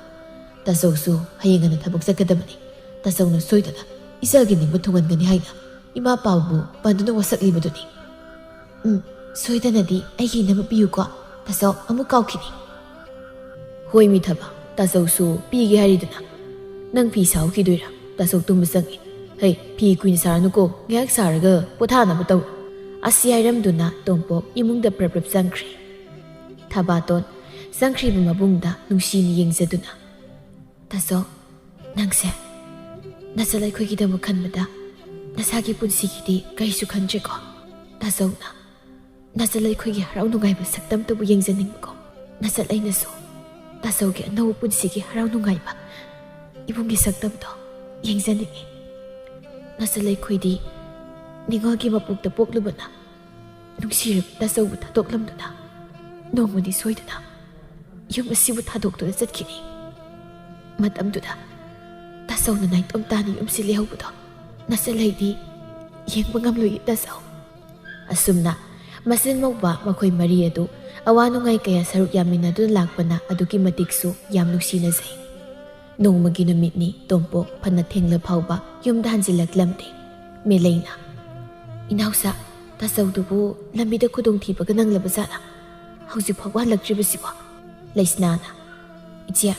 ꯇꯥꯆꯧꯁꯨ ꯍꯌꯦꯡ ꯉꯟꯅ ꯊꯕꯛ ꯆꯠꯀꯗꯕꯅꯤ ꯇꯥꯆꯧꯅ ꯁꯣꯏꯗꯅ ꯏꯆꯜꯒꯤ ꯅꯤꯡꯕ ꯊꯨꯡꯍꯟꯒꯅꯤ ꯍꯥꯏꯅ ꯏꯃꯥ ꯄꯥꯕꯨ ꯄꯟꯗꯨꯅ ꯋꯥꯁꯛꯂꯤꯕꯗꯨꯅꯤ ꯁꯣꯏꯗꯅꯗꯤ ꯑꯩꯒꯤ ꯏꯅꯝꯃ ꯄꯤꯌꯨꯀꯣ ꯇꯥꯆꯧ ꯑꯃꯨꯛ ꯀꯥꯎꯈꯤꯅꯤ ꯍꯣꯏ ꯃꯤ ꯊꯕ ꯇꯥꯆꯧꯁꯨ ꯄꯤꯒꯦ ꯍꯥꯏꯔꯤꯗꯅ ꯅꯪ ꯐꯤ ꯁꯥꯍꯧꯈꯤꯗꯣꯏꯔꯥ ꯇꯥꯆꯧ ꯇꯨꯝꯕ ꯆꯪꯏ ꯍꯩ ꯐꯤ ꯀꯨꯏꯅ ꯁꯥꯔꯅꯨꯀꯣ ꯉꯥꯏꯍꯥꯛ ꯁꯥꯔꯒ ꯄꯣꯊꯥꯅꯕ ꯇꯧ ꯑꯁꯤ ꯍꯥꯏꯔꯝꯗꯨꯅ ꯇꯣꯝꯄꯣꯛ ꯏꯃꯨꯡꯗ ꯄ꯭ꯔꯞ ꯄ꯭ꯔꯞ ꯆꯪꯈ꯭ꯔꯦ ꯊꯕꯥꯇꯣꯟ ꯆꯪꯈ꯭ꯔꯤꯕ ꯃꯕꯨꯡꯗ ꯅꯨꯡꯁꯤꯅ ꯌꯦꯡꯖꯗꯨꯅ ꯇꯥꯆꯧ ꯅꯪꯁꯦ ꯅꯆꯜ ꯑꯩꯈꯣꯏꯒꯤꯗꯃꯛ ꯈꯟꯕꯗ ꯅꯁꯥꯒꯤ ꯄꯨꯟꯁꯤꯒꯤꯗꯤ ꯀꯔꯤꯁꯨ ꯈꯟꯗ꯭ꯔꯦꯀꯣ ꯇꯥꯆꯧꯅ ꯅꯆꯜ ꯑꯩꯈꯣꯏꯒꯤ ꯍꯔꯥꯎ ꯅꯨꯡꯉꯥꯏꯕ ꯁꯛꯇꯝꯇꯕꯨ ꯌꯦꯡꯖꯅꯤꯡꯕꯀꯣ ꯅꯆꯜ ꯑꯩꯅꯁꯨ ꯇꯥꯆꯧꯒꯤ ꯑꯅꯧꯕ ꯄꯨꯟꯁꯤꯒꯤ ꯍꯔꯥꯎ ꯅꯨꯡꯉꯥꯏꯕ ꯏꯕꯨꯡꯒꯤ ꯁꯛꯇꯝꯗꯣ ꯌꯦꯡꯖꯅꯤꯡꯉꯤ꯫ ꯅꯆꯜ ꯑꯩꯈꯣꯏꯗꯤ ꯅꯤꯡꯉꯣꯜꯒꯤ ꯃꯄꯣꯛꯇ ꯄꯣꯛꯂꯨꯕꯅ ꯅꯨꯡꯁꯤꯔꯕ ꯇꯥꯆꯧꯕꯨ ꯊꯥꯗꯣꯛꯂꯝꯗꯨꯅ ꯅꯣꯡꯃꯗꯤ ꯁꯣꯏꯗꯅ ꯌꯨꯝ ꯑꯁꯤꯕꯨ ꯊꯥꯗꯣꯛꯇꯨꯅ ꯆꯠꯈꯤꯅꯤ꯫ ꯃꯇꯝꯗꯨꯗ ꯇꯥꯆꯧꯅ ꯅꯥꯏꯇꯣꯝ ꯇꯥꯅ ꯌꯨꯝꯁꯤ ꯂꯩꯍꯧꯕꯗꯣ ꯅꯆꯜ ꯑꯩꯗꯤ ꯌꯦꯡꯕ ꯉꯝꯂꯣꯏꯌꯦ ꯇꯥꯆꯧ꯫ ꯑꯁꯨꯝꯅ ꯃꯆꯤꯟ ꯃꯧꯕ ꯃꯈꯣꯏ ꯃꯔꯤ ꯑꯗꯨ ꯑꯋꯥ ꯅꯨꯡꯉꯥꯏ ꯀꯌꯥ ꯁꯔꯨꯛ ꯌꯥꯃꯤꯟꯅꯗꯨꯅ ꯂꯥꯛꯄꯅ ꯑꯗꯨꯛꯀꯤ ꯃꯇꯤꯛꯁꯨ ꯌꯥꯝ ꯅꯨꯡꯁꯤꯅꯖꯩ꯫ ꯅꯣꯡꯃꯒꯤ ꯅꯨꯃꯤꯠꯅꯤ ꯇꯣꯝꯄꯣꯛ ꯐꯅ ꯊꯦꯡꯂ ꯐꯥꯎꯕ ꯌꯨꯝꯗ ꯍꯟꯖꯤꯜꯂꯛꯂꯝꯗꯦ꯫ ꯃꯦꯂꯩꯅ "ꯏꯅꯥꯎꯆꯥ, ꯇꯥꯆꯧꯗꯨꯕꯨ ꯂꯝꯕꯤꯗ ꯈꯨꯗꯣꯡꯊꯤꯕꯒ ꯅꯪꯂꯕ ꯖꯥꯠꯂꯥ? ꯍꯧꯖꯤꯛ ꯐꯥꯎꯕ ꯍꯜꯂꯛꯇ꯭ꯔꯤꯕꯁꯤꯕꯣ?" ꯂꯩꯁꯅꯥꯅ "ꯏꯆꯦ,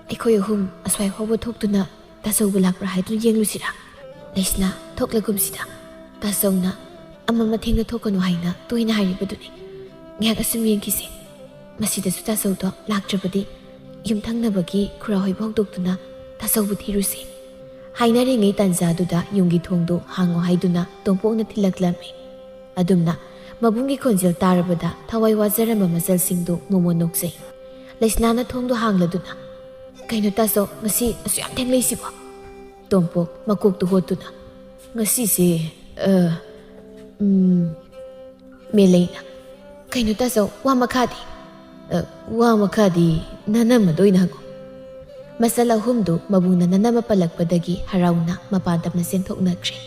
ꯑꯩꯈꯣꯏ ꯑꯍꯨꯝ ꯑꯁ꯭ꯋꯥꯏ ꯐꯥꯎꯕ ꯊꯣꯛꯇꯨꯅ ꯇꯥꯆꯧꯕꯨ ꯂꯥꯛꯄ꯭ꯔꯥ ꯍꯥꯏꯗꯨꯅ ꯌꯦꯡꯂꯨꯁꯤꯔꯥ? ꯂꯩꯁꯅꯥ, ꯊꯣꯛꯂꯒꯨꯝꯁꯤꯗ꯫ ꯇꯥꯆꯧꯅ ꯑꯃ ꯊꯦꯡꯅ ꯊꯣꯛꯀꯅꯨ ꯍꯥꯏꯅ ꯇꯣꯏꯅ ꯍꯥꯏꯔꯤꯕꯗꯨꯅꯤ꯫ ꯉꯥꯏꯍꯥꯛ ꯑꯁꯨꯝ ꯌꯦꯡꯈꯤꯁꯦ꯫ ꯃꯁꯤꯗꯁꯨ ꯇꯥꯆꯧꯗꯣ ꯂꯥꯛꯇ꯭ꯔꯕꯗꯤ ꯌꯨꯝꯊꯪꯅꯕꯒꯤ ꯈꯨꯔꯥꯍꯣꯏꯕꯨ ꯍꯧꯗꯣꯛꯇꯨꯅ ꯇꯥꯆꯧꯕꯨ ꯊꯤꯔꯨꯁꯤ." ꯍꯥꯏꯅꯔꯤꯉꯩ ꯇꯥꯟꯖꯥꯗꯨꯗ ꯌꯨꯝꯒꯤ ꯊꯣꯡꯗꯨ ꯍꯥꯡꯉꯣ ꯍꯥꯏꯗꯨꯅ ꯇꯣꯝꯄꯣꯛꯅ ꯊꯤꯜꯂꯛꯂꯝꯃꯤ꯫ ꯑꯗꯨꯝꯅ ꯃꯕꯨꯡꯒꯤ ꯈꯣꯟꯖꯦꯜ ꯇꯥꯔꯕꯗ ꯊꯋꯥꯏ ꯋꯥꯖꯔꯝꯕ ꯃꯆꯜꯁꯤꯡꯗꯨ ꯃꯣꯃꯣꯟ ꯅꯣꯛꯆꯩ꯫ ꯂꯩꯁꯅꯥꯅ ꯊꯣꯡꯗꯨ ꯍꯥꯡꯂꯗꯨꯅ "ꯀꯩꯅꯣ ꯇꯥꯆꯧ, ꯉꯁꯤ ꯑꯁꯨꯛ ꯌꯥꯝ ꯊꯦꯡꯂꯩꯁꯤꯕꯣ?" ꯇꯣꯝꯄꯣꯛ ꯃꯀꯣꯛꯇꯨ ꯍꯣꯠꯇꯨꯅ "ꯉꯁꯤꯁꯦ ꯃꯦꯂꯩꯅ "ꯀꯩꯅꯣ ꯇꯥꯆꯧ, ꯋꯥ ꯃꯈꯥꯗꯤ?" "ꯋꯥ ꯃꯈꯥꯗꯤ ꯅꯅꯝꯃꯗ ꯑꯣꯏꯅ ꯍꯪꯉꯨ." ꯃꯆꯜ ꯑꯍꯨꯝꯗꯨ ꯃꯕꯨꯡꯅ ꯅꯅꯝꯃ ꯄꯜꯂꯛꯄꯗꯒꯤ ꯍꯔꯥꯎꯅ ꯃꯄꯥꯟ ꯇꯝꯅ ꯆꯦꯟꯊꯣꯛꯅꯈ꯭ꯔꯦ꯫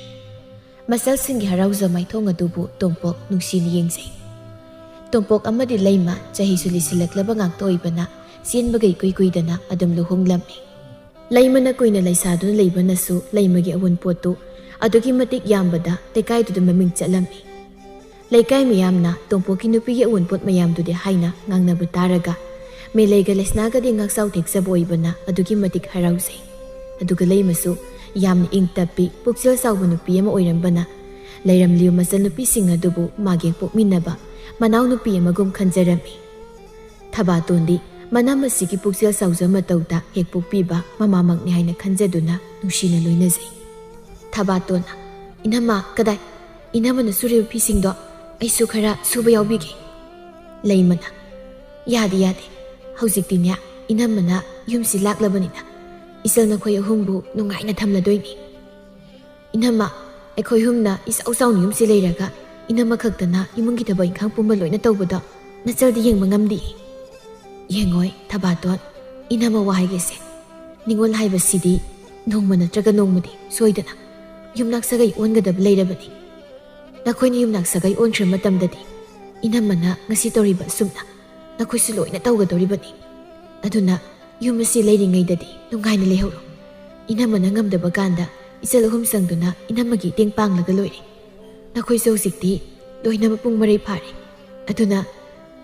ꯃꯆꯜꯁꯤꯡꯒꯤ ꯍꯔꯥꯎꯖ ꯃꯥꯏꯊꯣꯡ ꯑꯗꯨꯕꯨ ꯇꯣꯝꯄꯣꯛ ꯅꯨꯡꯁꯤꯅ ꯌꯦꯡꯖꯩ꯫ ꯇꯣꯝꯄꯣꯛ ꯑꯃꯗꯤ ꯂꯩꯃ ꯆꯍꯤꯁꯨ ꯂꯤꯁꯤꯜꯂꯛꯂꯕ ꯉꯥꯛꯇ ꯑꯣꯏꯕꯅ ꯆꯦꯟꯕꯒ ꯏꯀꯨꯏ ꯀꯨꯏꯗꯅ ꯑꯗꯨꯝ ꯂꯨꯍꯣꯡꯂꯝꯃꯤ꯫ ꯂꯩꯃꯅ ꯀꯨꯏꯅ ꯂꯩꯁꯥꯗꯨꯅ ꯂꯩꯕꯅꯁꯨ ꯂꯩꯃꯒꯤ ꯑꯋꯨꯟꯄꯣꯠꯇꯨ ꯑꯗꯨꯛꯀꯤ ꯃꯇꯤꯛ ꯌꯥꯝꯕꯗ ꯂꯩꯀꯥꯏꯗꯨꯗ ꯃꯃꯤꯡ ꯆꯠꯂꯝꯃꯤ꯫ ꯂꯩꯀꯥꯏ ꯃꯤꯌꯥꯝꯅ ꯇꯣꯝꯄꯣꯛꯀꯤ ꯅꯨꯄꯤꯒꯤ ꯑꯋꯨꯟꯄꯣꯠ ꯃꯌꯥꯝꯗꯨꯗꯤ ꯍꯥꯏꯅ ꯉꯥꯡꯅꯕ ꯇꯥꯔꯒ ꯃꯦꯂꯩꯒ ꯂꯩꯁꯅꯥꯒꯗꯤ ꯉꯥꯛꯆꯥꯎ ꯊꯦꯛꯆꯕ ꯑꯣꯏꯕꯅ ꯑꯗꯨꯛꯀꯤ ꯃꯇꯤꯛ ꯍꯔꯥꯎꯖꯩ꯫ ꯑꯗꯨꯒ ꯂꯩꯃꯁꯨ ꯌꯥꯝꯅ ꯏꯪ ꯇꯞꯄꯤ ꯄꯨꯛꯆꯦꯜ ꯆꯥꯎꯕ ꯅꯨꯄꯤ ꯑꯃ ꯑꯣꯏꯔꯝꯕꯅ ꯂꯩꯔꯝꯂꯤꯕ ꯃꯆꯟꯅꯨꯄꯤꯁꯤꯡ ꯑꯗꯨꯕꯨ ꯃꯥꯒꯦꯡ ꯄꯣꯛꯃꯤꯟꯅꯕ ꯃꯅꯥꯎ ꯅꯨꯄꯤ ꯑꯃꯒꯨꯝ ꯈꯟꯖꯔꯝꯃꯤ꯫ ꯊꯕꯥꯇꯣꯟꯗꯤ ꯃꯅꯝ ꯑꯁꯤꯒꯤ ꯄꯨꯛꯆꯦꯜ ꯆꯥꯎꯖ ꯃꯇꯧꯗ ꯍꯦꯛ ꯄꯣꯛꯄꯤꯕ ꯃꯃꯥꯃꯛꯅꯤ ꯍꯥꯏꯅ ꯈꯟꯖꯗꯨꯅ ꯅꯨꯡꯁꯤꯅ ꯂꯣꯏꯅꯖꯩ꯫ ꯊꯕꯥꯇꯣꯟꯅ "ꯏꯅꯝꯃ, ꯀꯗꯥꯏ? ꯏꯅꯝꯃꯅ ꯁꯨꯔꯤꯕ ꯐꯤꯁꯤꯡꯗꯣ ꯑꯩꯁꯨ ꯈꯔ ꯁꯨꯕ ꯌꯥꯎꯕꯤꯒꯦ." ꯂꯩꯃꯅ "ꯌꯥꯗꯦ ꯌꯥꯗꯦ, ꯍꯧꯖꯤꯛꯇꯤꯅꯦ ꯏꯅꯝꯃꯅ ꯌꯨꯝꯁꯤ ꯂꯥꯛꯂꯕꯅꯤꯅ ꯏꯆꯜ ꯅꯈꯣꯏ ꯑꯍꯨꯝꯕꯨ ꯅꯨꯡꯉꯥꯏꯅ ꯊꯝꯂꯗꯣꯏꯅꯤ꯫ ꯏꯅꯝꯃ, ꯑꯩꯈꯣꯏ ꯑꯍꯨꯝꯅ ꯏꯆꯥꯎ ꯆꯥꯎꯅ ꯌꯨꯝꯁꯤ ꯂꯩꯔꯒ ꯏꯅꯝꯃ ꯈꯛꯇꯅ ꯏꯃꯨꯡꯒꯤ ꯊꯕꯛ ꯏꯪꯈꯥꯡ ꯄꯨꯝꯕ ꯂꯣꯏꯅ ꯇꯧꯕꯗꯣ ꯅꯆꯜꯗꯤ ꯌꯦꯡꯕ ꯉꯝꯗꯦ." "ꯌꯦꯡꯉꯣꯏ ꯊꯕꯥꯇꯣꯟ, ꯏꯅꯝꯃ ꯋꯥ ꯍꯥꯏꯒꯦꯁꯦ, ꯅꯤꯡꯉꯣꯜ ꯍꯥꯏꯕꯁꯤꯗꯤ ꯅꯣꯡꯃ ꯅꯠꯇ꯭ꯔꯒ ꯅꯣꯡꯃꯗꯤ ꯁꯣꯏꯗꯅ ꯌꯨꯝꯅꯥꯛ ꯁꯥꯒꯩ ꯑꯣꯟꯒꯗꯕ ꯂꯩꯔꯕꯅꯤ꯫ ꯅꯈꯣꯏꯅ ꯌꯨꯝꯅꯥꯛ ꯁꯥꯒꯩ ꯑꯣꯟꯈ꯭ꯔ ꯃꯇꯝꯗꯗꯤ ꯏꯅꯝꯃꯅ ꯉꯁꯤ ꯇꯧꯔꯤꯕ ꯑꯁꯨꯝꯅ ꯅꯈꯣꯏꯁꯨ ꯂꯣꯏꯅ ꯇꯧꯒꯗꯧꯔꯤꯕꯅꯤ꯫ ꯑꯗꯨꯅ ꯌꯨꯝ ꯑꯁꯤ ꯂꯩꯔꯤꯉꯩꯗꯗꯤ ꯅꯨꯡꯉꯥꯏꯅ ꯂꯩꯍꯧꯔꯣ꯫ ꯏꯅꯝꯃꯅ ꯉꯝꯗꯕ ꯀꯥꯟꯗ ꯏꯆꯜ ꯑꯍꯨꯝ ꯆꯪꯗꯨꯅ ꯏꯅꯝꯃꯒꯤ ꯃꯇꯦꯡ ꯄꯥꯡꯂꯒ ꯂꯣꯏꯔꯦ꯫ ꯅꯈꯣꯏꯁꯨ ꯍꯧꯖꯤꯛꯇꯤ ꯂꯣꯏꯅ ꯃꯄꯨꯡ ꯃꯔꯩ ꯐꯥꯔꯦ꯫ ꯑꯗꯨꯅ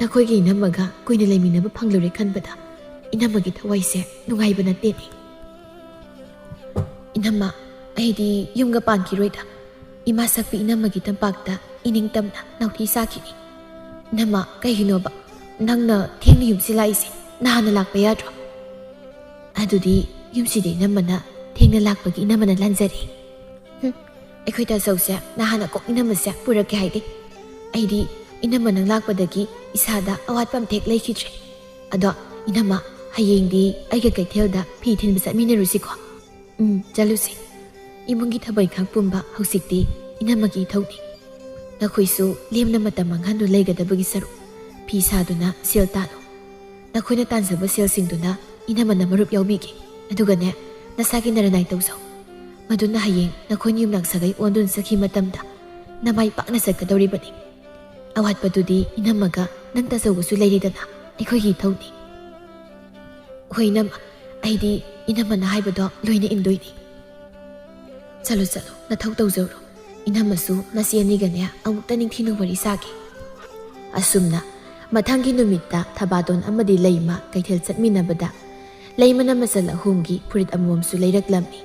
ꯅꯈꯣꯏꯒꯤ ꯏꯅꯝꯃꯒ ꯀꯨꯏꯅ ꯂꯩꯃꯤꯟꯅꯕ ꯐꯪꯂꯨꯔꯦ ꯈꯟꯕꯗ ꯏꯅꯝꯃꯒꯤ ꯊꯋꯥꯏꯁꯦ ꯅꯨꯡꯉꯥꯏꯕ ꯅꯠꯇꯦꯅꯦ꯫ ꯏꯅꯝꯃ, ꯑꯩꯗꯤ ꯌꯨꯝꯒ ꯄꯥꯟꯈꯤꯔꯣꯏꯗ꯫ ꯏꯃꯥ ꯁꯛꯄꯤ ꯏꯅꯝꯃꯒꯤ ꯇꯝꯄꯥꯛꯇ ꯏꯅꯤꯡꯇꯝꯅ ꯅꯥꯎꯊꯤ ꯁꯥꯈꯤꯅꯤ꯫ ꯏꯅꯝꯃ, ꯀꯩꯒꯤꯅꯣꯕ ꯅꯪꯅ ꯊꯦꯡꯅ ꯌꯨꯝꯁꯤ ꯂꯥꯛꯏꯁꯦ? ꯅꯍꯥꯟꯅ ꯂꯥꯛꯄ ꯌꯥꯗ꯭ꯔꯣ?" "ꯑꯗꯨꯗꯤ ꯌꯨꯝꯁꯤꯗ ꯏꯅꯝꯃꯅ ꯊꯦꯡꯅ ꯂꯥꯛꯄꯒꯤ ꯏꯅꯝꯃꯅ ꯂꯥꯟꯖꯔꯦ꯫ ꯑꯩꯈꯣꯏ ꯇꯥꯆꯧꯁꯦ ꯅꯍꯥꯟꯅ ꯀꯣꯛ ꯏꯅꯝꯃꯁꯦ ꯄꯨꯔꯛꯀꯦ ꯍꯥꯏꯗꯦ꯫ ꯑꯩꯗꯤ ꯏꯅꯝꯃ ꯅꯪ ꯂꯥꯛꯄꯗꯒꯤ ꯏꯁꯥꯗ ꯑꯋꯥꯠꯄ ꯑꯃꯊꯦꯛ ꯂꯩꯈꯤꯗ꯭ꯔꯦ꯫ ꯑꯗꯣ ꯏꯅꯝꯃ, ꯍꯌꯦꯡꯗꯤ ꯑꯩꯒ ꯀꯩꯊꯦꯜꯗ ꯐꯤ ꯊꯤꯟꯕ ꯆꯠꯃꯤꯟꯅꯔꯨꯁꯤꯀꯣ?" "ꯆꯠꯂꯨꯁꯤ꯫ ꯏꯃꯨꯡꯒꯤ ꯊꯕꯛ ꯏꯪꯈꯥꯡ ꯄꯨꯝꯕ ꯍꯧꯖꯤꯛꯇꯤ ꯏꯅꯝꯃꯒꯤ ꯏꯊꯧꯅꯤ꯫ ꯅꯈꯣꯏꯁꯨ ꯂꯦꯝꯅ ꯃꯇꯝ ꯃꯥꯡꯍꯟꯗꯨꯅ ꯂꯩꯒꯗꯕꯒꯤ ꯁꯔꯨꯛ ꯐꯤ ꯁꯥꯗꯨꯅ ꯁꯦꯜ ꯇꯥꯜꯂꯨ꯫ ꯅꯈꯣꯏꯅ ꯇꯥꯟꯖꯕ ꯁꯦꯜꯁꯤꯡꯗꯨꯅ ꯏꯅꯝꯃꯅ ꯃꯔꯨꯞ ꯌꯥꯎꯕꯤꯒꯦ꯫ ꯑꯗꯨꯒꯅꯦ ꯅꯁꯥꯒꯤ ꯅꯔꯅꯥꯏ ꯇꯧꯖꯧ꯫ ꯃꯗꯨꯅ ꯍꯌꯦꯡ ꯅꯈꯣꯏꯅ ꯌꯨꯝꯅꯥꯛ ꯁꯥꯒꯩ ꯑꯣꯟꯗꯨꯅ ꯆꯠꯈꯤ ꯃꯇꯝꯗ ꯅꯃꯥꯏ ꯄꯥꯛꯅ ꯆꯠꯀꯗꯧꯔꯤꯕꯅꯤ꯫ ꯑꯋꯥꯠꯄꯗꯨꯗꯤ ꯏꯅꯝꯃꯒ ꯅꯪ ꯇꯥꯆꯧꯒꯁꯨ ꯂꯩꯔꯤꯗꯅ ꯑꯩꯈꯣꯏꯒꯤ ꯏꯊꯧꯅꯤ." "ꯍꯣꯏ ꯏꯅꯝꯃ, ꯑꯩꯗꯤ ꯏꯅꯝꯃꯅ ꯍꯥꯏꯕꯗꯣ ꯂꯣꯏꯅ ꯏꯟꯗꯣꯏꯅꯤ." "ꯆꯠꯂꯣ ꯆꯠꯂꯣ, ꯅꯊꯧ ꯇꯧꯖꯧꯔꯣ꯫ ꯏꯅꯝꯃꯁꯨ ꯅꯆꯦ ꯑꯅꯤꯒꯅꯦ ꯑꯃꯨꯛꯇ ꯅꯤꯡꯊꯤꯅ ꯋꯥꯔꯤ ꯁꯥꯒꯦ." ꯑꯁꯨꯝꯅ ꯃꯊꯪꯒꯤ ꯅꯨꯃꯤꯠꯇ ꯊꯕꯥꯇꯣꯟ ꯑꯃꯗꯤ ꯂꯩꯃ ꯀꯩꯊꯦꯜ ꯆꯠꯃꯤꯟꯅꯕꯗ ꯂꯩꯃꯅ ꯃꯆꯜ ꯑꯍꯨꯝꯒꯤ ꯐꯨꯔꯤꯠ ꯑꯃꯃꯝꯁꯨ ꯂꯩꯔꯛꯂꯝꯃꯤ꯫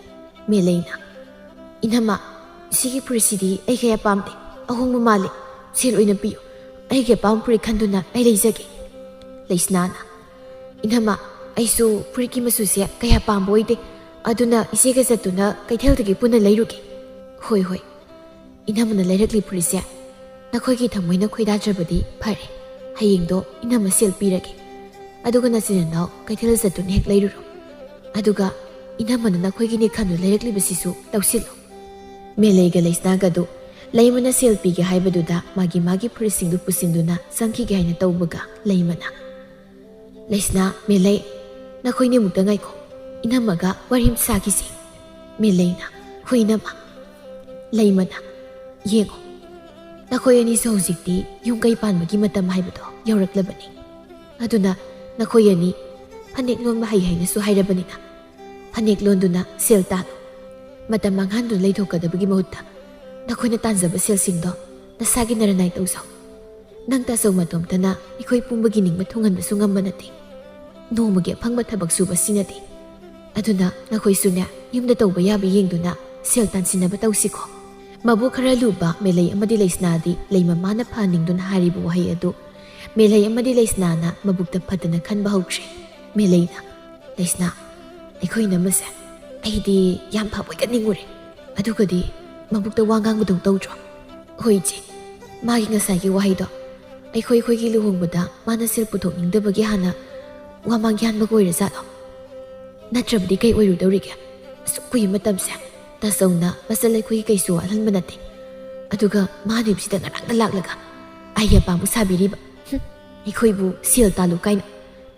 ꯃꯦꯂꯩꯅ "ꯏꯅꯝꯃ, ꯁꯤꯒꯤ ꯐꯨꯔꯤꯠꯁꯤꯗꯤ ꯑꯩ ꯀꯌꯥ ꯄꯥꯝꯗꯦ, ꯑꯍꯣꯡꯕ ꯃꯥꯜꯂꯤ, ꯁꯦꯜ ꯑꯣꯏꯅ ꯄꯤꯌꯨ, ꯑꯩꯒꯤ ꯑꯄꯥꯝꯕ ꯐꯨꯔꯤꯠ ꯈꯟꯗꯨꯅ ꯑꯩ ꯂꯩꯖꯒꯦ." ꯂꯩꯁꯅꯥꯅ "ꯏꯅꯝꯃ, ꯑꯩꯁꯨ ꯐꯨꯔꯤꯠꯀꯤ ꯃꯆꯨꯁꯦ ꯀꯌꯥ ꯄꯥꯝꯕ ꯑꯣꯏꯗꯦ, ꯑꯗꯨꯅ ꯏꯆꯦꯒ ꯆꯠꯇꯨꯅ ꯀꯩꯊꯦꯜꯗꯒꯤ ꯄꯨꯟꯅ ꯂꯩꯔꯨꯒꯦ." "ꯍꯣꯏ ꯍꯣꯏ, ꯏꯅꯝꯃꯅ ꯂꯩꯔꯛꯂꯤ ꯐꯨꯔꯤꯠꯁꯦ ꯅꯈꯣꯏꯒꯤ ꯊꯃꯣꯏꯅ ꯈꯣꯏꯗꯥꯖꯕꯗꯤ ꯐꯔꯦ꯫ ꯍꯌꯦꯡꯗꯣ ꯏꯅꯝꯃ ꯁꯦꯜ ꯄꯤꯔꯒꯦ, ꯑꯗꯨꯒ ꯅꯆꯤꯟ ꯅꯅꯥꯎ ꯀꯩꯊꯦꯜ ꯆꯠꯇꯨꯅ ꯍꯦꯛ ꯂꯩꯔꯨꯔꯣ꯫ ꯑꯗꯨꯒ ꯏꯅꯝꯃꯅ ꯅꯈꯣꯏꯒꯤꯅꯤ ꯈꯟꯗꯨ ꯂꯩꯔꯛꯂꯤꯕꯁꯤꯁꯨ ꯇꯧꯁꯤꯜꯂꯨ ꯃꯦꯂꯩꯒ ꯂꯩꯁꯅꯥꯒꯗꯨ ꯂꯩꯃꯅ ꯁꯦꯜ ꯄꯤꯒꯦ ꯍꯥꯏꯕꯗꯨꯗ ꯃꯥꯒꯤ ꯐꯨꯔꯤꯠꯁꯤꯡꯗꯨ ꯄꯨꯁꯤꯟꯗꯨꯅ ꯆꯪꯈꯤꯒꯦ ꯍꯥꯏꯅ ꯇꯧꯕꯒ ꯂꯩꯃꯅ ꯂꯩꯁꯅꯥ ꯃꯦꯂꯩ ꯅꯈꯣꯏꯅꯤ ꯑꯃꯨꯛꯇ ꯉꯥꯏꯈꯣ ꯏꯅꯝꯃꯒ ꯋꯥꯔꯤ ꯑꯃ ꯁꯥꯈꯤꯁꯤ ꯃꯦꯂꯩꯅ ꯍꯣꯏ ꯏꯅꯝꯃ ꯂꯩꯃꯅ ꯌꯦꯡꯉꯣ ꯅꯈꯣꯏ ꯑꯅꯤꯁꯨ ꯍꯧꯖꯤꯛꯇꯤ ꯌꯨꯝ ꯀꯩ ꯄꯥꯟꯕꯒꯤ ꯃꯇꯝ ꯍꯥꯏꯕꯗꯣ ꯌꯧꯔꯛꯂꯕꯅꯤ ꯑꯗꯨꯅ ꯅꯈꯣꯏ ꯑꯅꯤ ꯐꯅꯦꯛ ꯂꯣꯟꯕ ꯍꯩ ꯍꯥꯏꯅꯁꯨ ꯍꯥꯏꯔꯕꯅꯤꯅ ꯐꯅꯦꯛ ꯂꯣꯟꯗꯨꯅ ꯁꯦꯜ ꯇꯥꯜꯂꯨ ꯃꯇꯝ ꯃꯥꯡꯍꯟꯗꯨꯅ ꯂꯩꯊꯣꯛꯀꯗꯕꯒꯤ ꯃꯍꯨꯠꯇ ꯅꯈꯣꯏꯅ ꯇꯥꯟꯖꯕ ꯁꯦꯜꯁꯤꯡꯗꯣ ꯅꯁꯥꯒꯤ ꯅꯔꯅꯥꯏ ꯇꯧꯖꯧ ꯅꯪ ꯇꯥꯆꯧ ꯃꯇꯣꯝꯇꯅ ꯑꯩꯈꯣꯏ ꯄꯨꯝꯕꯒꯤ ꯅꯤꯡꯕ ꯊꯨꯡꯍꯟꯕꯁꯨ ꯉꯝꯕ ꯅꯠꯇꯦ ꯅꯣꯡꯃꯒꯤ ꯑꯐꯪꯕ ꯊꯕꯛ ꯁꯨꯕ ꯁꯤꯅꯗꯦ ꯑꯗꯨꯅ ꯅꯈꯣꯏꯁꯨꯅꯦ ꯌꯨꯝꯗ ꯇꯧꯕ ꯌꯥꯕ ꯌꯦꯡꯗꯨꯅ ꯁꯦꯜ ꯇꯥꯟꯁꯤꯟꯅꯕ ꯇꯧꯁꯤꯀꯣ ꯃꯕꯨꯛ ꯈꯔ ꯂꯨꯕ ꯃꯦꯂꯩ ꯑꯃꯗꯤ ꯂꯩꯁꯅꯥꯗꯤ ꯂꯩꯃꯃꯥꯅ ꯐꯍꯟꯅꯤꯡꯗꯨꯅ ꯍꯥꯏꯔꯤꯕ ꯋꯥꯍꯩ ꯑꯗꯨ ꯃꯦꯂꯩ ꯑꯃꯗꯤ ꯂꯩꯁꯅꯥꯅ ꯃꯕꯨꯛꯇ ꯐꯠꯇꯅ ꯈꯟꯕ ꯍꯧꯈ꯭ꯔꯦ ꯃꯦꯂꯩꯅ ꯂꯩꯁꯅꯥ ꯑꯩꯈꯣꯏ ꯏꯅꯝꯃꯁꯦ ꯑꯩꯗꯤ ꯌꯥꯝ ꯐꯕꯣꯏꯒꯅꯤꯡꯉꯨꯔꯦ ꯑꯗꯨꯒꯗꯤ ꯃꯕꯨꯛꯇ ꯋꯥ ꯉꯥꯡꯕꯗꯧ ꯇꯧꯗ꯭ꯔꯣ ꯍꯣꯏ ꯏꯆꯦ ꯃꯥꯒꯤ ꯉꯁꯥꯏꯒꯤ ꯋꯥꯍꯩꯗꯣ ꯑꯩꯈꯣꯏꯒꯤ ꯂꯨꯍꯣꯡꯕꯗ ꯃꯥꯅ ꯁꯦꯜ ꯄꯨꯊꯣꯛꯅꯤꯡꯗꯕꯒꯤ ꯍꯥꯟꯅ ꯋꯥꯃꯥꯡ ꯌꯥꯟꯕꯒ ꯑꯣꯏꯔꯖꯥꯠꯂꯣ ꯅꯠꯇ꯭ꯔꯕꯗꯤ ꯀꯩ ꯑꯣꯏꯔꯨꯗꯧꯔꯤꯒꯦ ꯑꯁꯨꯛ ꯀꯨꯏꯕ ꯃꯇꯝꯁꯦ ꯇꯥꯆꯧꯅ ꯃꯆꯜ ꯑꯩꯈꯣꯏꯒꯤ ꯀꯩꯁꯨ ꯋꯥꯠꯍꯟꯕ ꯅꯠꯇꯦ ꯑꯗꯨꯒ ꯃꯥꯅꯦꯕꯁꯤꯗ ꯉꯔꯥꯡꯗ ꯂꯥꯛꯂꯒ ꯑꯩ ꯑꯄꯥꯝꯕ ꯁꯥꯕꯤꯔꯤꯕ ꯑꯩꯈꯣꯏꯕꯨ ꯁꯦꯜ ꯇꯥꯜꯂꯨ ꯀꯥꯏꯅ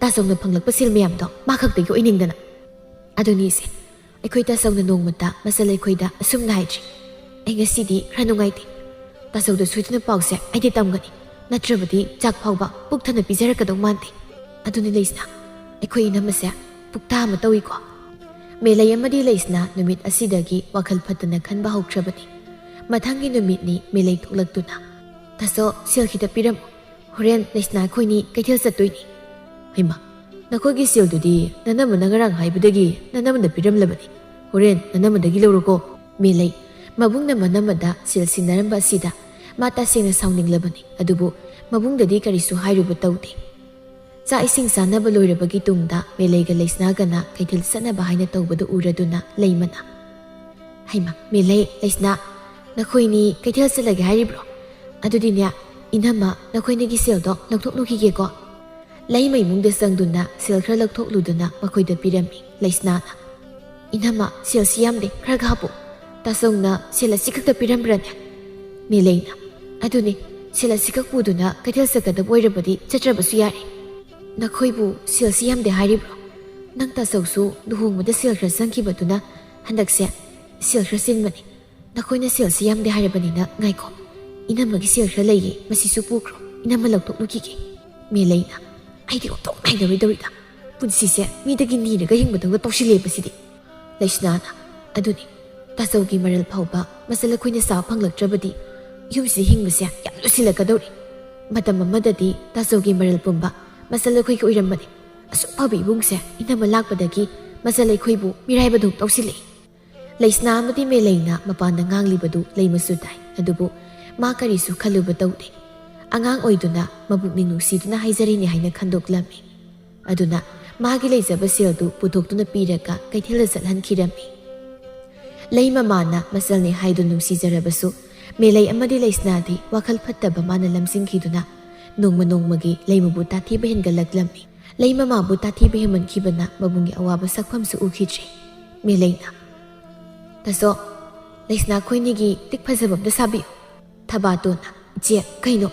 ꯇꯥꯆꯧꯅ ꯐꯪꯂꯛꯄ ꯁꯦꯜ ꯃꯌꯥꯝꯗꯣ ꯃꯥ ꯈꯛꯇꯒꯤ ꯑꯣꯏꯅꯤꯡꯗꯅ ꯑꯗꯨꯅꯤ ꯏꯆꯦ ꯑꯩꯈꯣꯏ ꯇꯥꯆꯧꯅ ꯅꯣꯡꯃꯇ ꯃꯆꯜ ꯑꯩꯈꯣꯏꯗ ꯑꯁꯨꯝꯅ ꯍꯥꯏꯗ꯭ꯔꯤ ꯑꯩ ꯉꯁꯤꯗꯤ ꯈꯔ ꯅꯨꯡꯉꯥꯏꯇꯦ ꯇꯥꯆꯧꯗ ꯁꯣꯏꯗꯅ ꯄꯥꯎꯁꯦ ꯑꯩꯗꯤ ꯇꯝꯒꯅꯤ ꯅꯠꯇ꯭ꯔꯕꯗꯤ ꯆꯥꯛ ꯐꯥꯎꯕ ꯄꯨꯛ ꯊꯟꯅ ꯄꯤꯖꯔꯛꯀꯗꯧ ꯃꯥꯟꯗꯦ ꯑꯗꯨꯅꯤ ꯂꯩꯁꯅꯥ ꯑꯩꯈꯣꯏ ꯏꯅꯝꯃꯁꯦ ꯄꯨꯛꯇꯥ ꯑꯃ ꯇꯧꯏꯀꯣ ꯃꯦꯂꯩ ꯑꯃꯗꯤ ꯂꯩꯁꯅꯥ ꯅꯨꯃꯤꯠ ꯑꯁꯤꯗꯒꯤ ꯋꯥꯈꯜ ꯐꯠꯇꯅ ꯈꯟꯕ ꯍꯧꯈ꯭ꯔꯕꯅꯤ ꯃꯊꯪꯒꯤ ꯅꯨꯃꯤꯠꯅꯤ ꯃꯦꯂꯩ ꯊꯣꯛꯂꯛꯇꯨꯅ ꯇꯥꯆꯧ ꯁꯦꯜ ꯈꯤꯇ ꯄꯤꯔꯝꯃꯨ ꯍꯣꯔꯦꯟ ꯂꯩꯁꯅꯥ ꯑꯩꯈꯣꯏꯅꯤ ꯀꯩꯊꯦꯜ ꯆꯠꯇꯣꯏꯅꯤ ꯍꯩꯃꯥ ꯅꯈꯣꯏꯒꯤ ꯁꯦꯜꯗꯨꯗꯤ ꯅꯅꯝꯃꯅ ꯉꯔꯥꯡ ꯍꯥꯏꯕꯗꯒꯤ ꯅꯅꯝꯃꯗ ꯄꯤꯔꯝꯂꯕꯅꯤ ꯍꯣꯔꯦꯟ ꯅꯅꯝꯃꯗꯒꯤ ꯂꯧꯔꯣꯀꯣ ꯃꯦꯂꯩ ꯃꯕꯨꯡꯅ ꯃꯅꯝꯃꯗ ꯁꯦꯜ ꯁꯤꯟꯅꯔꯝꯕ ꯑꯁꯤꯗ ꯃꯥ ꯇꯁꯦꯡꯅ ꯁꯥꯎꯅꯤꯡꯂꯕꯅꯤ ꯑꯗꯨꯕꯨ ꯃꯕꯨꯡꯗꯗꯤ ꯀꯔꯤꯁꯨ ꯍꯥꯏꯔꯨꯕ ꯇꯧꯗꯦ ꯆꯥꯛ ꯏꯁꯤꯡ ꯆꯥꯅꯕ ꯂꯣꯏꯔꯕꯒꯤ ꯇꯨꯡꯗ ꯃꯦꯂꯩꯒ ꯂꯩꯁꯅꯥꯒꯅ ꯀꯩꯊꯦꯜ ꯆꯠꯅꯕ ꯍꯥꯏꯅ ꯇꯧꯕꯗꯨ ꯎꯔꯗꯨꯅ ꯂꯩꯃꯅ ꯍꯩꯃꯥ ꯃꯦꯂꯩ ꯂꯩꯁꯅꯥ ꯅꯈꯣꯏꯅꯤ ꯀꯩꯊꯦꯜ ꯆꯠꯂꯒꯦ ꯍꯥꯏꯔꯤꯕ꯭ꯔꯣ ꯑꯗꯨꯗꯤꯅꯦ ꯏꯅꯝꯃ ꯅꯈꯣꯏꯅꯤꯒꯤ ꯁꯦꯜꯗꯣ ꯂꯧꯊꯣꯛꯂꯨꯈꯤꯒꯦꯀꯣ ꯂꯩꯃ ꯏꯃꯨꯡꯗ ꯆꯪꯗꯨꯅ ꯁꯦꯜ ꯈꯔ ꯂꯧꯊꯣꯛꯂꯨꯗꯨꯅ ꯃꯈꯣꯏꯗ ꯄꯤꯔꯝꯃꯤ ꯂꯩꯁꯅꯥꯅ ꯏꯅꯝꯃ ꯁꯦꯜꯁꯤ ꯌꯥꯝꯗꯦ ꯈꯔ ꯍꯥꯞꯄꯨ ꯇꯥꯆꯧꯅ ꯁꯦꯜ ꯑꯁꯤ ꯈꯛꯇ ꯄꯤꯔꯝꯕ꯭ꯔꯅꯦ ꯃꯦꯂꯩꯅ ꯑꯗꯨꯅꯤ ꯁꯦꯜ ꯑꯁꯤꯈꯛ ꯄꯨꯗꯨꯅ ꯀꯩꯊꯦꯜ ꯆꯠꯀꯗꯕ ꯑꯣꯏꯔꯕꯗꯤ ꯆꯠꯇ꯭ꯔꯕꯁꯨ ꯌꯥꯔꯦ ꯅꯈꯣꯏꯕꯨ ꯁꯦꯜꯁꯤ ꯌꯥꯝꯗꯦ ꯍꯥꯏꯔꯤꯕ꯭ꯔꯣ ꯅꯪ ꯇꯥꯆꯧꯁꯨ ꯂꯨꯍꯣꯡꯕꯗ ꯁꯦꯜ ꯈꯔ ꯆꯪꯈꯤꯕꯗꯨꯅ ꯍꯟꯗꯛꯁꯦ ꯁꯦꯜ ꯈꯔ ꯆꯤꯟꯕꯅꯤ ꯅꯈꯣꯏꯅ ꯁꯦꯜꯁꯤ ꯌꯥꯝꯗꯦ ꯍꯥꯏꯔꯕꯅꯤꯅ ꯉꯥꯏꯈꯣ ꯏꯅꯝꯃꯒꯤ ꯁꯦꯜ ꯈꯔ ꯂꯩꯌꯦ ꯃꯁꯤꯁꯨ ꯄꯨꯈ꯭ꯔꯣ ꯏꯅꯝꯃ ꯂꯧꯊꯣꯛꯂꯨꯈꯤꯒꯦ ꯃꯦꯂꯩꯅ ꯑꯩꯗꯤ ꯑꯣꯟꯊꯣꯛ ꯅꯥꯏꯗꯧꯔꯤꯗ ꯄꯨꯟꯁꯤꯁꯦ ꯃꯤꯗꯒꯤ ꯅꯤꯔꯒ ꯍꯤꯡꯕꯗꯧꯅ ꯇꯧꯁꯤꯜꯂꯦꯕꯁꯤꯗꯤ ꯂꯩꯁꯅꯥꯅ ꯑꯗꯨꯅꯤ ꯇꯥꯆꯧꯒꯤ ꯃꯔꯜ ꯐꯥꯎꯕ ꯃꯆꯜ ꯑꯩꯈꯣꯏꯅ ꯆꯥꯕ ꯐꯪꯂꯛꯇ꯭ꯔꯕꯗꯤ ꯌꯨꯝꯁꯤ ꯍꯤꯡꯕꯁꯦ ꯌꯥꯝ ꯂꯨꯁꯤꯜꯂꯛꯀꯗꯧꯔꯤ ꯃꯇꯝ ꯑꯃꯗꯗꯤ ꯇꯥꯆꯧꯒꯤ ꯃꯔꯜ ꯄꯨꯝꯕ ꯃꯆꯜ ꯑꯩꯈꯣꯏꯒꯤ ꯑꯣꯏꯔꯝꯕꯅꯤ ꯑꯁꯨꯛ ꯐꯕ ꯏꯕꯨꯡꯁꯦ ꯏꯅꯝꯃ ꯂꯥꯛꯄꯗꯒꯤ ꯃꯆꯜ ꯑꯩꯈꯣꯏꯕꯨ ꯃꯤꯔꯥꯏꯕꯗꯧ ꯇꯧꯁꯤꯜꯂꯛꯏ ꯂꯩꯁꯅꯥ ꯑꯃꯗꯤ ꯃꯦꯂꯩꯅ ꯃꯄꯥꯟꯗ ꯉꯥꯡꯂꯤꯕꯗꯨ ꯂꯩꯃꯁꯨ ꯇꯥꯏ ꯑꯗꯨꯕꯨ ꯃꯥ ꯀꯔꯤꯁꯨ ꯈꯜꯂꯨꯕ ꯇꯧꯗꯦ ꯑꯉꯥꯡ ꯑꯣꯏꯗꯨꯅ ꯃꯕꯨꯛꯅꯤꯡ ꯅꯨꯡꯁꯤꯗꯨꯅ ꯍꯥꯏꯖꯔꯤꯅꯤ ꯍꯥꯏꯅ ꯈꯟꯗꯣꯛꯂꯝꯃꯤ ꯑꯗꯨꯅ मागी लेजब सेलदु पुथोक्तुना पीरगा कैथेल चलहनखिरमी लैममाना मसलने हाइदु नुंसीजरबसु मेलै अमदि लैस्नादि वाखल फत्तबा माना लमसिंखिदुना नोंमा नोंमगी लैमबु ताथीबा हेनगलक्लम्मी लैममाबु ताथीबा हेमनखिबना मबुंगी अवाबा सकफमसु उखिद्रि मेलैना तसो लैस्ना खोइनिगी तिक फजबमदा साबियु थबातोना जे कैनो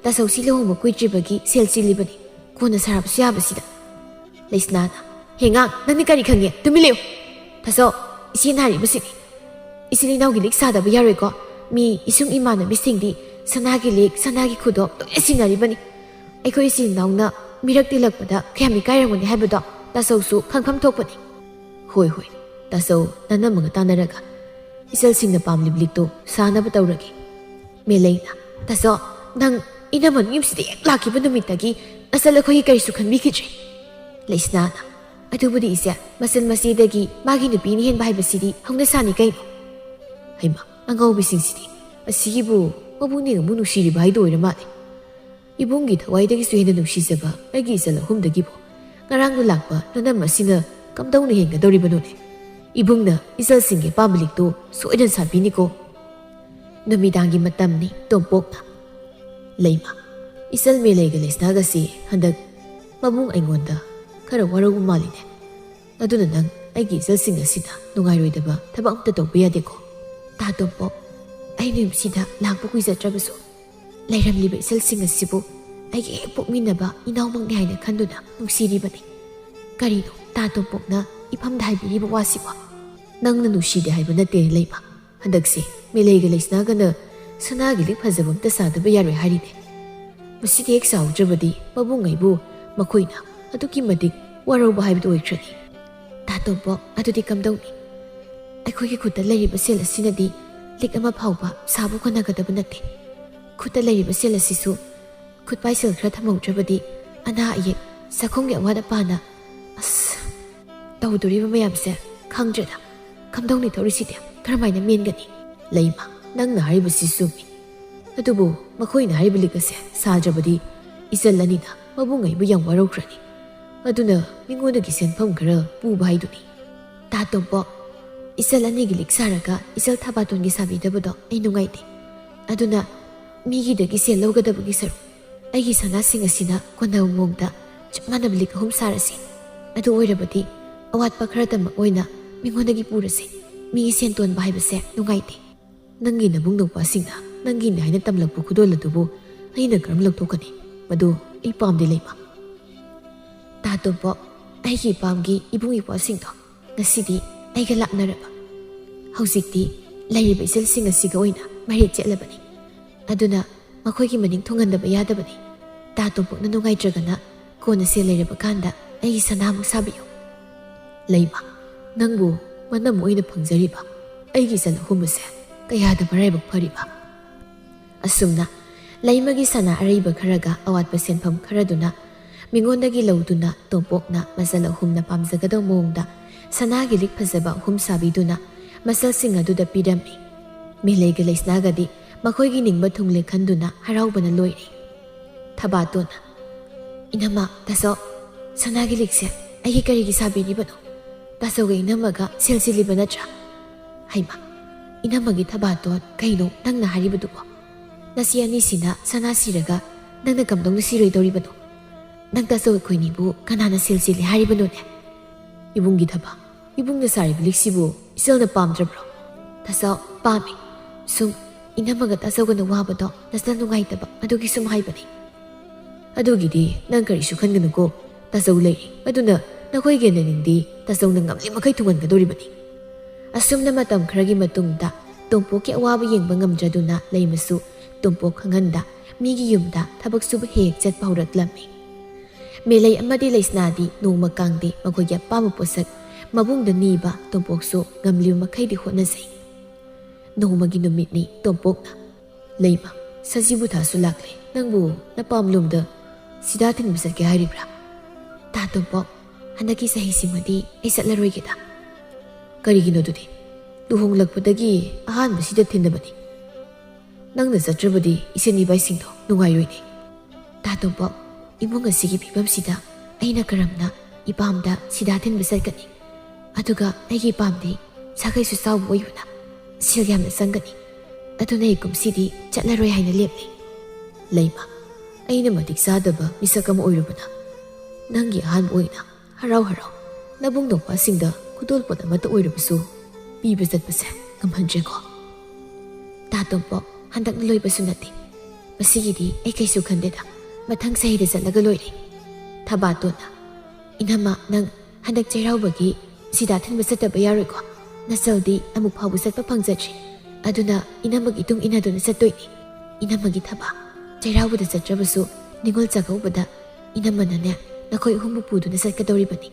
तसौसी लहोंबा कुइद्रिबगी सेल चिलिबनी कोना साराबसु याबसिदा लैस्नाना हेंगा नंदि करी खंगे तुमिलेउ तसो इसे नारिबसिनी इसिनि नाउगी लिक सादबा यारोइको मी इसुंग इमानबी सिंगदी सनागी लिक सनागी खुदो लोय सिंगरिबनी अखो इसिन नाउना मिरक तिलकपदा खयामी कायरंगनी हाइबदो तसौसु खंगफम थोकपनी होय होय तसौ ननमंग तानरगा इसल सिंगना पामलिब लिकतो सानबा तौरगी मेलैना तसो नंग इनमन युमसिदे एक लाकिबा नुमितगी असल अखोई करिसु खनबिखिद्रे लैस्नाना अदुबुदि इसे मसल मसीदगी मागी नुपीनि हेन बाइबसिदि हौना सानि कैनो हैमा अंगौबिसिंसिदि असिगिबु मबुंनि गमु नुसिरिबा हाइदो ओइरा माले इबुंगी थवाइदगिसु हेन नुसिजबा अगी इसल हुमदगिबो ngarang lakpa nanam asina kamdau ni henga dori banone ibungna isal singge pamlik to soidan sabini ko namidangi matam ni tompok na leima isal melega lesna ga si handak mabung aingonda khara waragu maline aduna nang ꯑꯩꯒꯤ ꯏꯆꯜꯁꯤꯡ ꯑꯁꯤꯗ ꯅꯨꯡꯉꯥꯏꯔꯣꯏꯗꯕ ꯊꯕꯛ ꯑꯝꯇ ꯇꯧꯕ ꯌꯥꯗꯦꯀꯣ꯫ ꯇꯥ ꯇꯣꯝꯄꯣꯛ, ꯑꯩꯅ ꯌꯨꯝꯁꯤꯗ ꯂꯥꯛꯄ ꯀꯨꯏꯖꯗ꯭ꯔꯕꯁꯨ ꯂꯩꯔꯝꯂꯤꯕ ꯏꯆꯜꯁꯤꯡ ꯑꯁꯤꯕꯨ ꯑꯩꯒꯤ ꯍꯦꯛ ꯄꯣꯛꯃꯤꯟꯅꯕ ꯏꯅꯥꯎꯃꯛꯅꯤ ꯍꯥꯏꯅ ꯈꯟꯗꯨꯅ ꯅꯨꯡꯁꯤꯔꯤꯕꯅꯤ꯫ ꯀꯔꯤꯅꯣ ꯇꯥ ꯇꯣꯝꯄꯣꯛꯅ ꯏꯐꯝꯗ ꯍꯥꯏꯕꯤꯔꯤꯕ ꯋꯥꯁꯤꯕꯣ? ꯅꯪꯅ ꯅꯨꯡꯁꯤꯗꯦ ꯍꯥꯏꯕ ꯅꯠꯇꯦ ꯂꯩꯃ꯫ ꯍꯟꯗꯛꯁꯤ ꯃꯤꯂꯩꯒ ꯂꯩꯁꯅꯥꯒꯅ ꯁꯅꯥꯒꯤ ꯂꯤꯛ ꯐꯖꯕ ꯑꯝꯇ ꯁꯥꯗꯕ ꯌꯥꯔꯣꯏ ꯍꯥꯏꯔꯤꯅꯦ꯫ ꯃꯁꯤꯗꯤ ꯍꯦꯛ ꯁꯥꯍꯧꯗ꯭ꯔꯕꯗꯤ ꯃꯕꯨꯡꯉꯩꯕꯨ ꯃꯈꯣꯏꯅ ꯑꯗꯨꯛꯀꯤ ꯃꯇꯤꯛ ꯋꯥꯔꯧꯕ ꯍꯥꯏꯕꯗꯨ ꯑꯣꯏꯈ꯭ꯔꯅꯤ꯫ ꯇꯥ ꯇꯣꯝꯄꯣꯛ, ꯑꯗꯨꯗꯤ ꯀꯝꯗꯧꯅꯤ? ꯑꯩꯈꯣꯏꯒꯤ ꯈꯨꯠꯇ ꯂꯩꯔꯤꯕ ꯁꯦꯜ ꯑꯁꯤꯅꯗꯤ ꯂꯤꯛ ꯑꯃ ꯐꯥꯎꯕ ꯁꯥꯕ ꯀꯣꯟꯅꯒꯗꯕ ꯅꯠꯇꯦ꯫ ꯈꯨꯠꯇ ꯂꯩꯔꯤꯕ ꯁꯦꯜ ꯑꯁꯤꯁꯨ ꯈꯨꯠ ꯄꯥꯏꯁꯦꯜ ꯈꯔ ꯊꯝꯍꯧꯗ꯭ꯔꯕꯗꯤ ꯑꯅꯥ ꯑꯌꯦꯛ ꯆꯥꯛꯈꯨꯝꯒꯤ ꯑꯋꯥꯠ ꯑꯄꯥꯅ ꯑꯁ ꯇꯧꯗꯣꯔꯤꯕ ꯃꯌꯥꯝꯁꯦ ꯈꯪꯗ꯭ꯔꯦꯗ꯫ ꯀꯝꯗꯧꯅꯤ ꯇꯧꯔꯤꯁꯤꯗꯤ? ꯀꯔꯝꯍꯥꯏꯅ ꯃꯦꯟꯒꯅꯤ? ꯂꯩꯃ, ꯅꯪꯅ ꯍꯥꯏꯔꯤꯕꯁꯤ ꯆꯨꯝꯃꯤ꯫ ꯑꯗꯨꯕꯨ ꯃꯈꯣꯏꯅ ꯍꯥꯏꯔꯤꯕ ꯂꯤꯛ ꯑꯁꯦ ꯁꯥꯗ꯭ꯔꯕꯗꯤ ꯏꯆꯜ ꯑꯅꯤꯅ ꯃꯕꯨꯡꯉꯩꯕꯨ ꯌꯥꯝ ꯋꯥꯔꯧꯈ꯭ꯔꯅꯤ꯫ ꯑꯗꯨꯅ ꯃꯤꯉꯣꯟꯗꯒꯤ ꯁꯦꯟꯐꯝ ꯈꯔ ꯄꯨꯕ ꯍꯥꯏꯗꯨꯅꯤ꯫ ꯇꯥ ꯇꯣꯝꯄꯣꯛ, ꯏꯆꯜ ꯑꯅꯤꯒꯤ ꯂꯤꯛ ꯁꯥꯔꯒ ꯏꯆꯜ ꯊꯕꯥꯇꯣꯟꯒꯤ ꯁꯥꯕꯤꯗꯕꯗꯣ ꯑꯩ ꯅꯨꯡꯉꯥꯏꯇꯦ꯫ ꯑꯗꯨꯅ ꯃꯤꯒꯤꯗꯒꯤ ꯁꯦꯜ ꯂꯧꯒꯗꯕꯒꯤ ꯁꯔꯨꯛ ꯑꯩꯒꯤ ꯁꯅꯥꯁꯤꯡ ꯑꯁꯤꯅ ꯀꯣꯟꯅꯕ ꯃꯑꯣꯡꯗ ꯆꯞ ꯃꯥꯟꯅꯕ ꯂꯤꯛ 3 ꯁꯥꯔꯁꯤ꯫ ꯑꯗꯨ ꯑꯣꯏꯔꯕꯗꯤ ꯑꯋꯥꯠꯄ ꯈꯔꯗꯃꯛ ꯑꯣꯏꯅ ꯃꯤꯉꯣꯟꯗꯒꯤ ꯄꯨꯔꯁꯤ꯫ ꯃꯤꯒꯤ ꯁꯦꯟ ꯇꯣꯟꯕ ꯍꯥꯏꯕꯁꯦ ꯅꯨꯡꯉꯥꯏꯇꯦ꯫ ꯅꯪꯒꯤ ꯅꯕꯨꯡ ꯅꯧꯄꯥꯁꯤꯡꯅ ꯅꯪꯒꯤꯅꯤ ꯍꯥꯏꯅ ꯇꯝꯂꯛꯄ ꯈꯨꯗꯣꯜ ꯑꯗꯨꯕꯨ ꯑꯩꯅ ꯀꯔꯝ ꯂꯧꯊꯣꯛꯀꯅꯤ? ꯃꯗꯨ ꯑꯩ ꯄꯥꯝꯗꯦ ꯂꯩꯃ꯫ ꯇꯥ ꯇꯣꯝꯄꯣꯛ, ꯑꯩꯒꯤ ꯏꯄꯥꯝꯒꯤ ꯏꯕꯨꯡ ꯏꯄ꯭ꯋꯥꯁꯤꯡꯗꯣ ꯉꯁꯤꯗꯤ ꯑꯩꯒ ꯂꯥꯛꯅꯔꯕ꯫ ꯍꯧꯖꯤꯛꯇꯤ ꯂꯩꯔꯤꯕ ꯏꯆꯜꯁꯤꯡ ꯑꯁꯤꯒ ꯑꯣꯏꯅ ꯃꯔꯦꯞ ꯆꯦꯠꯂꯕꯅꯤ꯫ ꯑꯗꯨꯅ ꯃꯈꯣꯏꯒꯤ ꯃꯅꯤꯡ ꯊꯨꯡꯍꯟꯗꯕ ꯌꯥꯗꯕꯅꯤ꯫ ꯇꯥ ꯇꯣꯝꯄꯣꯛꯅ ꯅꯨꯡꯉꯥꯏꯇ꯭ꯔꯒꯅ ꯀꯣꯟꯅ ꯁꯦꯜ ꯂꯩꯔꯕ ꯀꯥꯟꯗ ꯑꯩꯒꯤ ꯁꯅꯥꯃꯨꯛ ꯁꯥꯕꯤꯌꯨ꯫ ꯂꯩꯃ, ꯅꯪꯕꯨ ꯃꯅꯝ ꯑꯣꯏꯅ ꯐꯪꯖꯔꯤꯕ ꯑꯩꯒꯤ ꯏꯆꯜ 3 ꯑꯁꯦ ꯀꯌꯥꯗ ꯃꯔꯥꯏꯕꯛ ꯐꯔꯤꯕ꯫ ꯑꯁꯨꯝꯅ ꯂꯩꯃꯒꯤ ꯁꯅꯥ ꯑꯔꯩꯕ ꯈꯔꯒ ꯑꯋꯥꯠꯄ ꯁꯦꯟꯐꯝ ꯈꯔꯗꯨꯅ ꯃꯤꯉꯣꯟꯗꯒꯤ ꯂꯧꯗꯨꯅ ꯇꯣꯝꯄꯣꯛꯅ ꯃꯆꯜ 3ꯅ ꯄꯥꯝꯖꯒꯗꯧ ꯃꯑꯣꯡꯗ ꯁꯅꯥꯒꯤ ꯂꯤꯛ ꯐꯖꯕ 3 ꯁꯥꯕꯤꯗꯨꯅ ꯃꯆꯜꯁꯤꯡ ꯑꯗꯨꯗ ꯄꯤꯔꯝꯃꯤ꯫ ꯃꯤꯂꯩꯒ ꯂꯩꯁꯅꯥꯒꯗꯤ ꯃꯈꯣꯏꯒꯤ ꯅꯤꯡꯕ ꯊꯨꯡꯂꯦ ꯈꯟꯗꯨꯅ ꯍꯔꯥꯎꯕꯅ ꯂꯣꯏꯔꯦ꯫ ꯊꯕꯥꯇꯣꯟꯅ, ꯏꯅꯝꯃ, ꯇꯥꯆꯧ, ꯁꯅꯥꯒꯤ ꯂꯤꯛꯁꯦ ꯑꯩꯒꯤ ꯀꯔꯤꯒꯤ ꯁꯥꯕꯤꯔꯤꯕꯅꯣ? ꯇꯥꯆꯧꯒ ꯏꯅꯝꯃꯒ ꯁꯦꯜ ꯁꯤꯜꯂꯤꯕ ꯅꯠꯇ꯭ꯔꯥ? ꯍꯩꯃ, ꯏꯅꯝꯃꯒꯤ ꯊꯕꯥꯇꯣꯟ, ꯀꯩꯅꯣ ꯅꯪꯅ ꯍꯥꯏꯔꯤꯕꯗꯨꯕꯣ? ꯅꯆꯦ ꯑꯅꯤꯁꯤꯅ ꯁꯅꯥ ꯁꯤꯔꯒ ꯅꯪꯅ ꯀꯝꯗꯧꯅ ꯁꯤꯔꯣꯏꯗꯧꯔꯤꯕꯅꯣ? ꯅꯪ ꯇꯥꯆꯧ ꯑꯩꯈꯣꯏꯅꯤꯕꯨ ꯀꯅꯥꯅ ꯁꯦꯜ ꯁꯤꯜꯂꯤ ꯍꯥꯏꯔꯤꯕꯅꯣꯅꯦ? ꯏꯕꯨꯡꯒꯤ ꯊꯕ, ꯏꯕꯨꯡꯅ ꯁꯥꯔꯤꯕ ꯂꯤꯛꯁꯤꯕꯨ ꯏꯆꯜꯅ ꯄꯥꯝꯗ꯭ꯔꯕ꯭ꯔꯣ? ꯇꯥꯆꯧ, ꯄꯥꯝꯃꯤ꯫ ꯁꯨꯝ ꯏꯅꯝꯃꯒ ꯇꯥꯆꯧꯒꯅ ꯋꯥꯕꯗꯣ ꯅꯆꯜ ꯅꯨꯡꯉꯥꯏꯇꯕ ꯑꯗꯨꯒꯤ ꯁꯨꯝ ꯍꯥꯏꯕꯅꯤ꯫ ꯑꯗꯨꯒꯤꯗꯤ ꯅꯪ ꯀꯔꯤꯁꯨ ꯈꯟꯒꯅꯨꯀꯣ꯫ ꯇꯥꯆꯧ ꯂꯩꯔꯤ꯫ ꯑꯗꯨꯅ ꯅꯈꯣꯏꯒꯤ ꯅꯅꯤꯡꯗꯤ ꯇꯥꯆꯧꯅ ꯉꯝꯂꯤ ꯃꯈꯩ ꯊꯨꯡꯍꯟꯒꯗꯧꯔꯤꯕꯅꯤ꯫ ꯑꯁꯨꯝꯅ ꯃꯇꯝ ꯈꯔꯒꯤ ꯃꯇꯨꯡꯗ ꯇꯣꯝꯄꯣꯛꯀꯤ ꯑꯋꯥꯕ ꯌꯦꯡꯕ ꯉꯝꯗ꯭ꯔꯗꯨꯅ ꯂꯩꯃꯁꯨ ꯇꯣꯝꯄꯣꯛ ꯈꯪꯍꯟꯗ ꯃꯤꯒꯤ ꯌꯨꯝꯗ ꯊꯕꯛ ꯁꯨꯕ ꯍꯦꯛ ꯆꯠꯄ ꯍꯧꯔꯛꯂꯝꯃꯤ꯫ ꯃꯤꯂꯩ ꯑꯃꯗꯤ ꯂꯩꯁꯅꯥꯗꯤ ꯅꯣꯡꯃ ꯀꯥꯡꯗꯦ ꯃꯈꯣꯏꯒꯤ ꯑꯄꯥꯝꯕ ꯄꯣꯠꯁꯛ ꯃꯕꯨꯡꯗ ꯅꯤꯕ ꯇꯣꯝꯄꯣꯛꯁꯨ ꯉꯝꯂꯤꯕ ꯃꯈꯩꯗꯤ ꯍꯣꯠꯅꯖꯩ꯫ ꯅꯣꯡꯃꯒꯤ ꯅꯨꯃꯤꯠꯅꯤ ꯇꯣꯝꯄꯣꯛꯅ, ꯂꯩꯃ, ꯁꯖꯤꯕꯨ ꯊꯥꯁꯨ ꯂꯥꯛꯂꯦ꯫ ꯅꯪꯕꯨ ꯅꯄꯥꯝꯂꯣꯝꯗ ꯁꯤꯗꯥ ꯊꯤꯟꯕ ꯆꯠꯀꯦ ꯍꯥꯏꯔꯤꯕ꯭ꯔꯥ? ꯇꯥ ꯇꯣꯝꯄꯣꯛ, ꯍꯟꯗꯛꯀꯤ ꯆꯍꯤꯁꯤꯃꯗꯤ ꯑꯩ ꯆꯠꯂꯔꯣꯏꯒꯦꯗ꯫ ꯀꯔꯤꯒꯤꯅꯣ ꯑꯗꯨꯗꯤ? ꯂꯨꯍꯣꯡꯂꯛꯄꯗꯒꯤ ꯑꯍꯥꯟꯕ ꯁꯤꯗ ꯊꯤꯟꯅꯕꯅꯤ꯫ ꯅꯪꯅ ꯆꯠꯇ꯭ꯔꯕꯗꯤ ꯏꯆꯟ ꯏꯕꯥꯏꯁꯤꯡꯗꯣ ꯅꯨꯡꯉꯥꯏꯔꯣꯏꯅꯦ꯫ ꯇꯥ ꯇꯣꯝꯄꯣꯛ, ꯏꯃꯨꯡ ꯑꯁꯤꯒꯤ ꯐꯤꯕꯝꯁꯤꯗ ꯑꯩꯅ ꯀꯔꯝꯅ ꯏꯄꯥꯝꯗ ꯁꯤꯗꯥ ꯊꯤꯟꯕ ꯆꯠꯀꯅꯤ? ꯑꯗꯨꯒ ꯑꯩꯒꯤ ꯏꯄꯥꯝꯗꯤ ꯁꯥꯒꯩꯁꯨ ꯆꯥꯎꯕ ꯑꯣꯏꯕꯅ ꯁꯦꯜ ꯌꯥꯝꯅ ꯆꯪꯒꯅꯤ꯫ ꯑꯗꯨꯅ ꯑꯩ ꯀꯨꯝꯁꯤꯗꯤ ꯆꯠꯂꯔꯣꯏ ꯍꯥꯏꯅ ꯂꯦꯞꯂꯤ꯫ ꯂꯩꯃ, ꯑꯩꯅ ꯃꯇꯤꯛ ꯆꯥꯗꯕ ꯃꯤꯁꯛ ꯑꯃ ꯑꯣꯏꯔꯨꯕꯅ ꯅꯪꯒꯤ ꯑꯍꯥꯟꯕ ꯑꯣꯏꯅ ꯍꯔꯥꯎ ꯍꯔꯥꯎ ꯅꯕꯨꯡ ꯅꯧꯄꯥꯁꯤꯡꯗ ꯈꯨꯗꯣꯜꯄꯣꯠ ꯑꯃꯠꯇ ꯑꯣꯏꯔꯕꯁꯨ ꯄꯤꯕ ꯆꯠꯄꯁꯦ ꯉꯝꯍꯟꯗ꯭ꯔꯦꯀꯣ꯫ ꯇꯥ ꯇꯣꯝꯄꯣꯛ, ꯍꯟꯗꯛꯅ ꯂꯣꯏꯕꯁꯨ ꯅꯠꯇꯦ꯫ ꯃꯁꯤꯒꯤꯗꯤ ꯑꯩ ꯀꯩꯁꯨ ꯈꯟꯗꯦꯗ꯫ ꯃꯊꯪ ꯆꯍꯤꯗ ꯆꯠꯂꯒ ꯂꯣꯏꯔꯦ꯫ ꯊꯕꯥꯇꯣꯟꯅ, ꯏꯅꯝꯃ, ꯅꯪ ꯍꯟꯗꯛ ꯆꯩꯔꯥꯎꯕꯒꯤ ꯁꯤꯗꯥ ꯊꯤꯟꯕ ꯆꯠꯇꯕ ꯌꯥꯔꯣꯏꯀꯣ꯫ ꯅꯆꯜꯗꯤ ꯑꯃꯨꯛ ꯐꯥꯎꯕ ꯆꯠꯄ ꯐꯪꯖꯗ꯭ꯔꯤ꯫ ꯑꯗꯨꯅ ꯏꯅꯝꯃꯒꯤ ꯏꯇꯨꯡ ꯏꯟꯅꯗꯨꯅ ꯆꯠꯇꯣꯏꯅꯤ꯫ ꯏꯅꯝꯃꯒꯤ ꯊꯕ, ꯆꯩꯔꯥꯎꯕꯗ ꯆꯠꯇ꯭ꯔꯕꯁꯨ ꯅꯤꯉꯣꯜ ꯆꯥꯛꯀꯧꯕꯗ ꯏꯅꯝꯃꯅꯅꯦ ꯅꯈꯣꯏ 3ꯕꯨ ꯄꯨꯗꯨꯅ ꯆꯠꯀꯗꯧꯔꯤꯕꯅꯤ꯫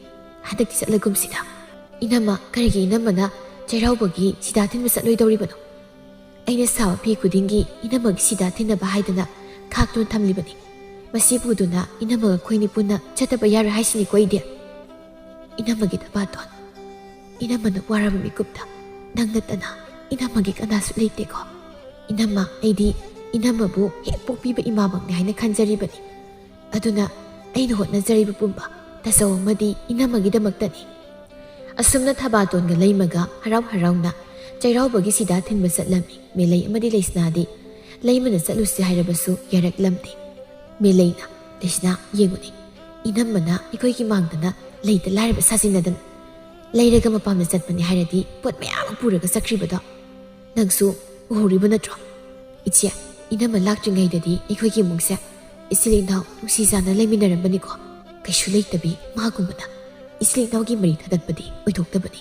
ꯍꯟꯗꯛꯇꯤ ꯆꯠꯂꯒꯨꯝꯁꯤꯗ꯫ ꯏꯅꯝꯃ, ꯀꯔꯤꯒꯤ ꯏꯅꯝꯃꯅ ꯆꯩꯔꯥꯎꯕꯒꯤ ꯁꯤꯗꯥ ꯊꯤꯟꯕ ꯆꯠꯂꯣꯏꯗꯧꯔꯤꯕꯅꯣ? ꯑꯩꯅ ꯁꯥꯕ ꯐꯤ ꯈꯨꯗꯤꯡꯒꯤ ꯏꯅꯝꯃꯒꯤ ꯁꯤꯗꯥ ꯊꯤꯟꯅꯕ ꯍꯥꯏꯗꯅ ꯈꯥꯛꯇꯨꯅ ꯊꯝꯂꯤꯕꯅꯤ꯫ ꯃꯁꯤ ꯄꯨꯗꯨꯅ ꯏꯅꯝꯃꯒ ꯑꯩꯈꯣꯏꯅꯤ ꯄꯨꯟꯅ ꯆꯠꯇꯕ ꯌꯥꯔꯣꯏ ꯍꯥꯏꯁꯤꯅꯤꯀꯣ ꯑꯩꯗꯤ꯫ ꯏꯅꯝꯃꯒꯤ ꯊꯕꯥꯇꯣꯟ, ꯏꯅꯝꯃꯅ ꯋꯥꯔꯕ ꯃꯤꯀꯨꯞꯇ ꯅꯪ ꯅꯠꯇꯅ ꯏꯅꯝꯃꯒꯤ ꯀꯅꯥꯁꯨ ꯂꯩꯇꯦꯀꯣ꯫ ꯏꯅꯝꯃ, ꯑꯩꯗꯤ ꯏꯅꯝꯃꯕꯨ ꯍꯦꯛ ꯄꯣꯛꯄꯤꯕ ꯏꯃꯥꯃꯛꯅꯤ ꯍꯥꯏꯅ ꯈꯟꯖꯔꯤꯕꯅꯤ꯫ ꯑꯗꯨꯅ ꯑꯩꯅ ꯍꯣꯠꯅꯖꯔꯤꯕ ꯄꯨꯝꯕ ꯇꯥꯆꯧ ꯑꯃꯗꯤ ꯏꯅꯝꯃꯒꯤꯗꯃꯛꯇꯅꯤ꯫ ꯑꯁꯨꯝꯅ ꯊꯕꯥꯇꯣꯟꯒ ꯂꯩꯃꯒ ꯍꯔꯥꯎ ꯍꯔꯥꯎꯅ ꯆꯩꯔꯥꯎꯕꯒꯤ ꯁꯤꯗꯥ ꯊꯤꯟꯕ ꯆꯠꯂꯝꯃꯤ꯫ ꯃꯤꯂꯩ ꯑꯃꯗꯤ ꯂꯩꯁꯅꯥꯗꯤ ꯂꯩꯃꯅ ꯆꯠꯂꯨꯁꯤ ꯍꯥꯏꯔꯕꯁꯨ ꯌꯥꯔꯛꯂꯝꯗꯦ꯫ ꯃꯤꯂꯩꯅ, ꯂꯩꯁꯅꯥ, ꯌꯦꯡꯉꯨꯅꯦ, ꯏꯅꯝꯃꯅ ꯑꯩꯈꯣꯏꯒꯤ ꯃꯥꯡꯗꯅ ꯂꯩꯇ ꯂꯥꯏꯔꯕ ꯁꯥꯖꯤꯟꯅꯗꯅ ꯂꯩꯔꯒ ꯃꯄꯥꯝꯗ ꯆꯠꯄꯅꯤ ꯍꯥꯏꯔꯗꯤ ꯄꯣꯠ ꯃꯌꯥꯝ ꯄꯨꯔꯒ ꯆꯠꯈ꯭ꯔꯤꯕꯗꯣ ꯅꯪꯁꯨ ꯎꯍꯧꯔꯤꯕ ꯅꯠꯇ꯭ꯔꯣ? ꯏꯆꯦ, ꯏꯅꯝꯃ ꯂꯥꯛꯇ꯭ꯔꯤꯉꯩꯗꯗꯤ ꯑꯩꯈꯣꯏꯒꯤ ꯏꯃꯨꯡꯁꯦ ꯏꯆꯤꯜ ꯏꯅꯥꯎ ꯅꯨꯡꯁꯤ ꯆꯥꯟꯅ ꯂꯩꯃꯤꯟꯅꯔꯝꯕꯅꯤꯀꯣ. ꯀꯩꯁꯨ ꯂꯩꯇꯕꯤ ꯃꯥꯒꯨꯝꯕꯅ ꯏꯆꯤꯜ ꯏꯅꯥꯎꯒꯤ ꯃꯔꯤ ꯊꯗꯠꯄꯗꯤ ꯑꯣꯏꯊꯣꯛꯇꯕꯅꯤ.